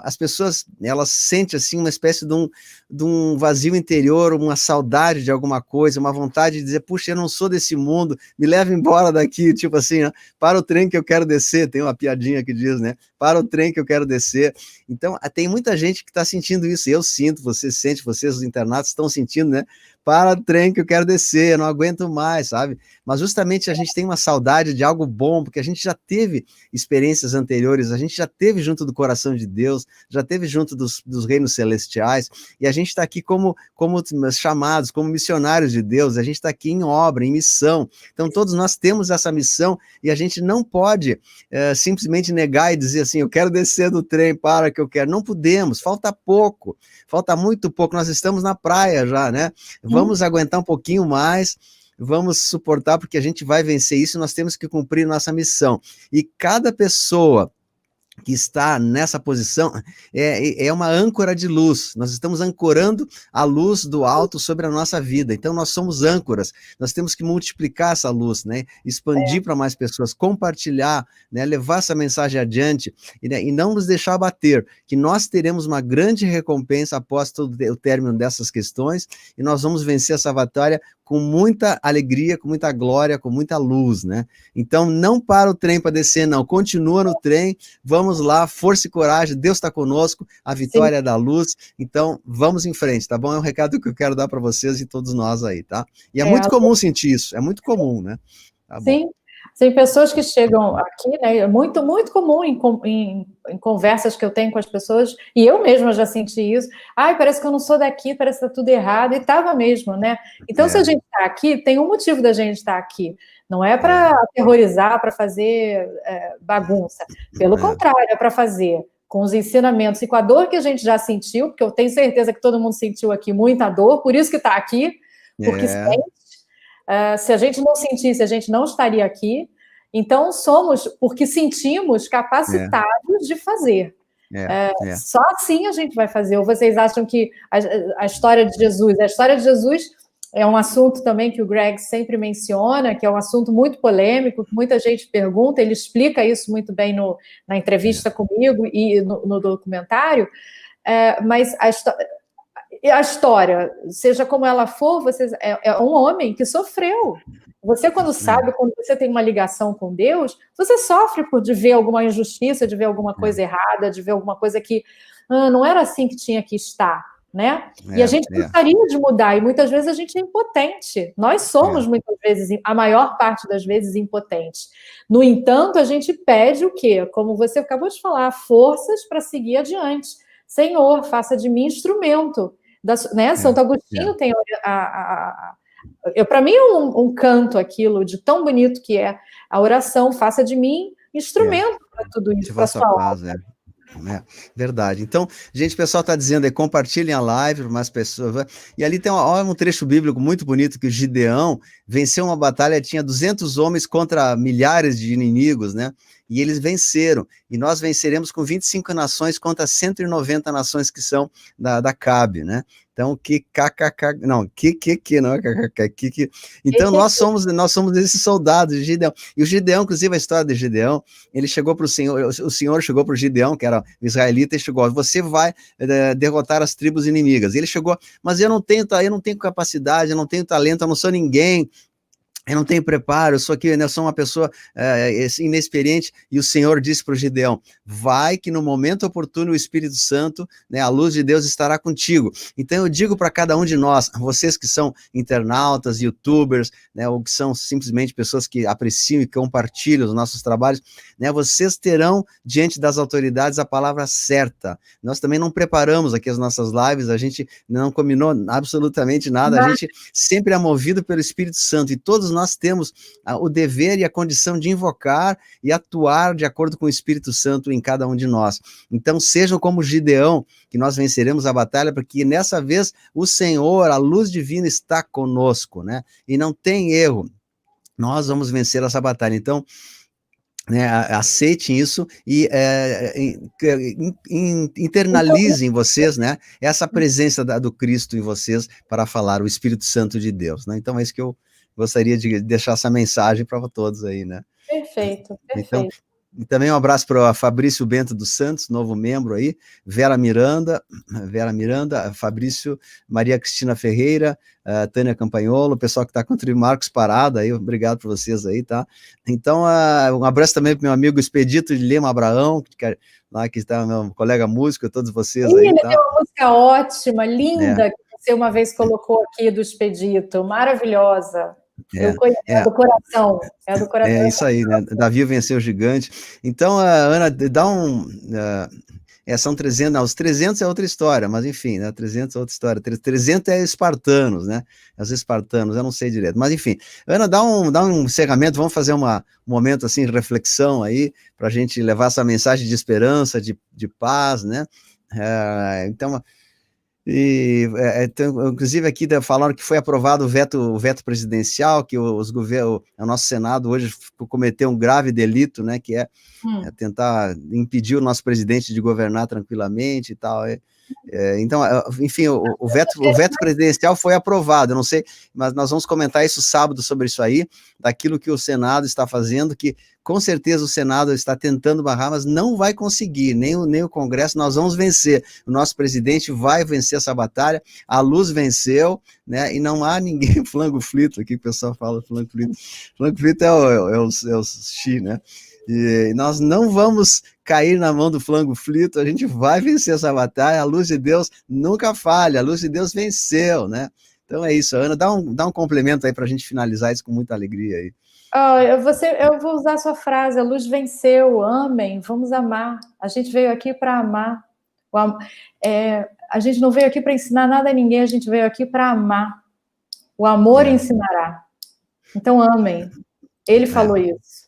as pessoas, elas sentem assim uma espécie de um vazio interior, uma saudade de alguma coisa, uma vontade de dizer, puxa, eu não sou desse mundo, me leva embora daqui, tipo assim, né? Para o trem que eu quero descer, tem uma piadinha que diz, né? Para o trem que eu quero descer. Então, tem muita gente que está sentindo isso, eu sinto, você sente, vocês, os internatos, estão sentindo, né? Para o trem que eu quero descer, eu não aguento mais, sabe? Mas justamente a gente tem uma saudade de algo bom, porque a gente já teve experiências anteriores, a gente já teve junto do coração de Deus, já teve junto dos reinos celestiais, e a gente está aqui como chamados, como missionários de Deus, a gente está aqui em obra, em missão. Então todos nós temos essa missão, e a gente não pode simplesmente negar e dizer assim, eu quero descer do trem, para que eu quero. Não podemos, falta pouco, falta muito pouco, nós estamos na praia já, né? Vamos aguentar um pouquinho mais, vamos suportar, porque a gente vai vencer isso, nós temos que cumprir nossa missão. E cada pessoa que está nessa posição é uma âncora de luz, nós estamos ancorando a luz do alto sobre a nossa vida, então nós somos âncoras, nós temos que multiplicar essa luz, né? Expandir para mais pessoas, compartilhar, né? Levar essa mensagem adiante, e não nos deixar abater, que nós teremos uma grande recompensa após todo o término dessas questões, e nós vamos vencer essa batalha com muita alegria, com muita glória, com muita luz, né? Então não para o trem para descer, não, continua no trem, vamos lá, força e coragem, Deus está conosco, a vitória é da luz, então vamos em frente, tá bom? É um recado que eu quero dar para vocês e todos nós aí, tá? E é muito comum sentir isso, é muito comum, né? Tá bom. Sim, tem pessoas que chegam aqui, né? É muito comum em conversas que eu tenho com as pessoas, e eu mesma já senti isso. Ai, parece que eu não sou daqui, parece que está tudo errado, e estava mesmo, né? Então, se a gente está aqui, tem um motivo da gente estar aqui. Não é para aterrorizar, para fazer bagunça. Pelo contrário, é para fazer com os ensinamentos e com a dor que a gente já sentiu, porque eu tenho certeza que todo mundo sentiu aqui muita dor, por isso que está aqui, porque sente. Se a gente não sentisse, a gente não estaria aqui. Então, somos, porque sentimos, capacitados de fazer. Só assim a gente vai fazer. Ou vocês acham que a história de Jesus é um assunto também que o Greg sempre menciona, que é um assunto muito polêmico, que muita gente pergunta, ele explica isso muito bem na entrevista comigo e no documentário, mas a história, seja como ela for, é um homem que sofreu. Você, quando sabe, quando você tem uma ligação com Deus, você sofre de ver alguma injustiça, de ver alguma coisa errada, de ver alguma coisa que não era assim que tinha que estar, né? E a gente gostaria de mudar, e muitas vezes a gente é impotente. Nós somos, muitas vezes, a maior parte das vezes, impotentes. No entanto, a gente pede o quê? Como você acabou de falar, forças para seguir adiante. Senhor, faça de mim instrumento. Né? Santo Agostinho tem para mim é um canto aquilo de tão bonito que é a oração, faça de mim instrumento para tudo isso, para sua paz, verdade. Então, gente, o pessoal está dizendo aí, compartilhem a live para mais pessoas. E ali tem um trecho bíblico muito bonito que o Gideão venceu uma batalha, tinha 200 homens contra milhares de inimigos, né? E eles venceram. E nós venceremos com 25 nações contra 190 nações que são da CAB, né? Então, então nós somos esses soldados de Gideão. E o Gideão, inclusive a história de Gideão, ele chegou para o Senhor chegou para o Gideão, que era israelita, e chegou, você vai derrotar as tribos inimigas. E ele chegou, mas eu não tenho capacidade, eu não tenho talento, eu não sou ninguém. Eu não tenho preparo, eu sou uma pessoa inexperiente, e o Senhor disse para o Gideão, vai que no momento oportuno o Espírito Santo, né, a luz de Deus estará contigo. Então eu digo para cada um de nós, vocês que são internautas, youtubers, né, ou que são simplesmente pessoas que apreciam e compartilham os nossos trabalhos, né, vocês terão diante das autoridades a palavra certa. Nós também não preparamos aqui as nossas lives, a gente não combinou absolutamente nada, a gente sempre é movido pelo Espírito Santo, e todos nós temos o dever e a condição de invocar e atuar de acordo com o Espírito Santo em cada um de nós. Então, sejam como Gideão, que nós venceremos a batalha, porque nessa vez o Senhor, a luz divina está conosco, né? E não tem erro. Nós vamos vencer essa batalha. Então, né, aceitem isso e internalizem vocês, né, essa presença do Cristo em vocês para falar o Espírito Santo de Deus, né? Então é isso que eu gostaria de deixar essa mensagem para todos aí, né? Perfeito, perfeito. Então, e também um abraço para o Fabrício Bento dos Santos, novo membro aí, Vera Miranda, Fabrício, Maria Cristina Ferreira, Tânia Campagnolo, o pessoal que está contribuindo, Marcos Parada, aí, obrigado por vocês aí, tá? Então, um abraço também para o meu amigo Expedito de Lima Abraão, que está meu colega músico, todos vocês aí, ele tá? tem uma música ótima, linda, que você uma vez colocou aqui do Expedito, maravilhosa. Eu conheço, do coração. É do coração. É isso aí, né? Davi venceu o gigante. Então, Ana, dá são 300, não, os 300 é outra história, mas enfim, né? 300 é outra história. 300 é espartanos, né? Os espartanos, eu não sei direito. Mas enfim, Ana, dá um encerramento, vamos fazer um momento assim de reflexão aí, para a gente levar essa mensagem de esperança, de paz, né? Então, inclusive aqui falaram que foi aprovado o veto presidencial, que o nosso Senado hoje cometeu um grave delito, né, que é tentar impedir o nosso presidente de governar tranquilamente e tal. Então, enfim, o veto presidencial foi aprovado, eu não sei, mas nós vamos comentar isso sábado sobre isso aí, daquilo que o Senado está fazendo, que com certeza o Senado está tentando barrar, mas não vai conseguir, nem o Congresso, nós vamos vencer, o nosso presidente vai vencer essa batalha, a luz venceu, né, e não há ninguém, flango frito, aqui o pessoal fala flango frito é o Xi, né, e nós não vamos cair na mão do flango frito, a gente vai vencer essa batalha, a luz de Deus nunca falha, a luz de Deus venceu, né? Então é isso, Ana, dá um complemento aí para a gente finalizar isso com muita alegria aí. Eu vou usar a sua frase, a luz venceu, amem, vamos amar, a gente veio aqui para amar, a gente não veio aqui para ensinar nada a ninguém, a gente veio aqui para amar, o amor ensinará, então amem, ele falou isso.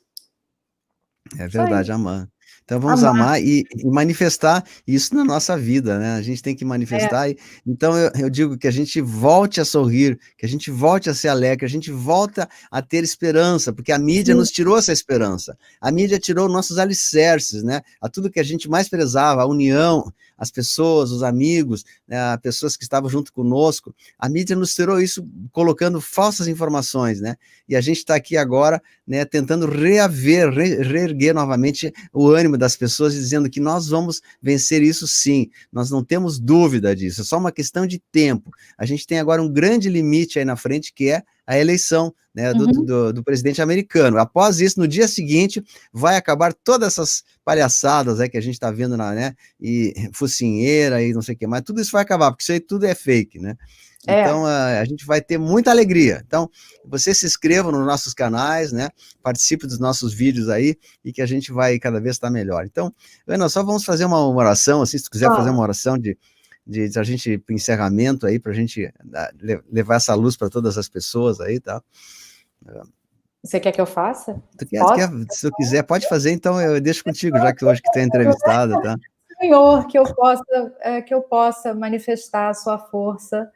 É verdade, amar. Então vamos amar e manifestar isso na nossa vida, né? A gente tem que manifestar. Então eu digo que a gente volte a sorrir, que a gente volte a ser alegre, que a gente volta a ter esperança, porque a mídia nos tirou essa esperança. A mídia tirou nossos alicerces, né? A tudo que a gente mais prezava, a união, as pessoas, os amigos, né, pessoas que estavam junto conosco. A mídia nos tirou isso, colocando falsas informações, né? E a gente está aqui agora, né, tentando reerguer novamente o ânimo das pessoas, dizendo que nós vamos vencer isso sim, nós não temos dúvida disso, é só uma questão de tempo. A gente tem agora um grande limite aí na frente, que é a eleição, né, do presidente americano. Após isso, no dia seguinte, vai acabar todas essas palhaçadas que a gente está vendo, né, e focinheira e não sei o que mais, tudo isso vai acabar, porque isso aí tudo é fake, né? Então, a gente vai ter muita alegria. Então, você se inscreva nos nossos canais, né? Participe dos nossos vídeos aí e que a gente vai cada vez estar melhor. Então, Ana, só vamos fazer uma oração, assim, se tu quiser fazer uma oração de a gente, para encerramento aí, para a gente levar essa luz para todas as pessoas aí, tá? Você quer que eu faça? Se tu quiser, pode fazer, então eu deixo contigo, já que hoje que tu é entrevistada, tá? Senhor, que eu possa manifestar a sua força,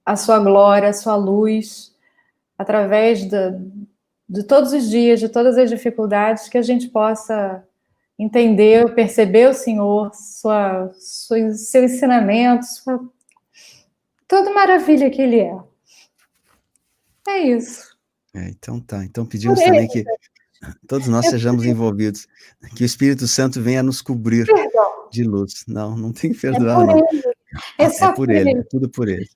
a sua glória, a sua luz, através de todos os dias, de todas as dificuldades, que a gente possa entender, perceber o Senhor, seu ensinamento, toda maravilha que Ele é. É isso. Então tá. Então pedimos também que todos nós sejamos envolvidos, que o Espírito Santo venha nos cobrir de luz. Não tem que perdoar, não. É só por ele, é tudo por ele.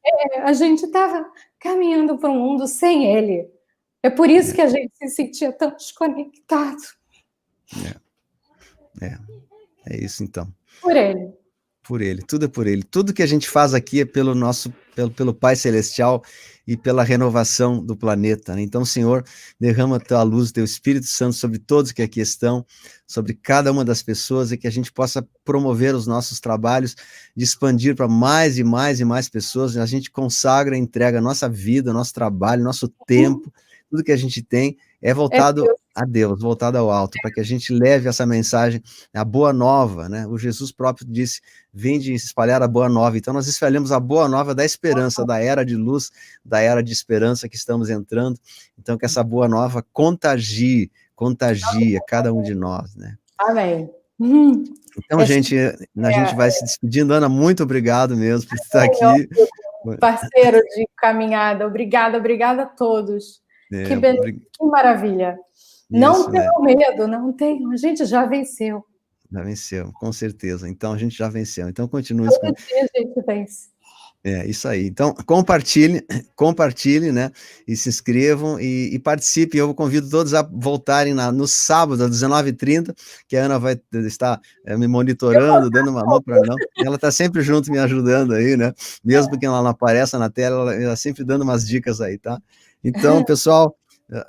A gente estava caminhando para um mundo sem ele. É por isso que a gente se sentia tão desconectado. É isso, então. Por ele. Por ele, tudo é por ele. Tudo que a gente faz aqui é pelo Pai Celestial e pela renovação do planeta, né? Então, Senhor, derrama a tua luz, teu Espírito Santo sobre todos que aqui estão, sobre cada uma das pessoas, e que a gente possa promover os nossos trabalhos, de expandir para mais e mais e mais pessoas. A gente consagra, entrega a nossa vida, nosso trabalho, nosso tempo, tudo que a gente tem é voltado a Deus, voltado ao alto, para que a gente leve essa mensagem, a boa nova, né? O Jesus próprio disse, vinde espalhar a boa nova. Então nós espalhamos a boa nova da esperança, da era de luz, da era de esperança que estamos entrando. Então que essa boa nova contagie cada um de nós, né? Amém. Então, gente, a gente vai se despedindo. Ana, muito obrigado mesmo por estar aqui. Parceiro de caminhada, obrigada a todos. Que maravilha. Não tenham medo, não tenham. A gente já venceu. Já venceu, com certeza. Então, a gente já venceu. Então, continue. Todo dia a gente vence. Isso aí. Então, compartilhe, né? E se inscrevam e participem. Eu convido todos a voltarem no sábado, às 19h30, que a Ana vai estar me monitorando, dando uma mão para não. Ela está sempre junto, me ajudando aí, né? Mesmo que ela não apareça na tela, ela sempre dando umas dicas aí, tá? Então, pessoal,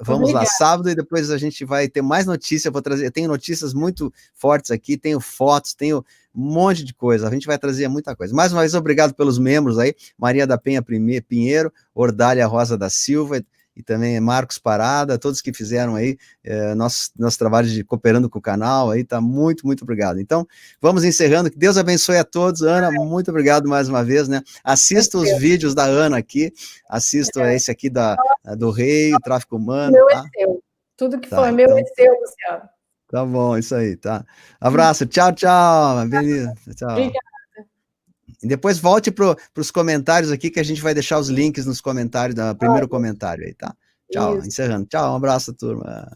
vamos lá, sábado, e depois a gente vai ter mais notícia, vou trazer, tenho notícias muito fortes aqui, tenho fotos, tenho um monte de coisa, a gente vai trazer muita coisa. Mais uma vez, obrigado pelos membros aí, Maria da Penha Pinheiro, Ordália Rosa da Silva, e também Marcos Parada, todos que fizeram aí nosso trabalho de cooperando com o canal, aí tá muito obrigado. Então, vamos encerrando, que Deus abençoe a todos. Ana, muito obrigado mais uma vez, né? Assista os vídeos da Ana aqui, assista esse aqui do Rei, o Tráfico Humano. Meu é seu, tudo que for meu é seu, Luciano. Tá bom, isso aí, tá? Abraço, tchau, beleza, tchau. Obrigada. E depois volte para os comentários aqui, que a gente vai deixar os links nos comentários, do primeiro comentário aí, tá? Tchau, encerrando. Tchau, um abraço, turma.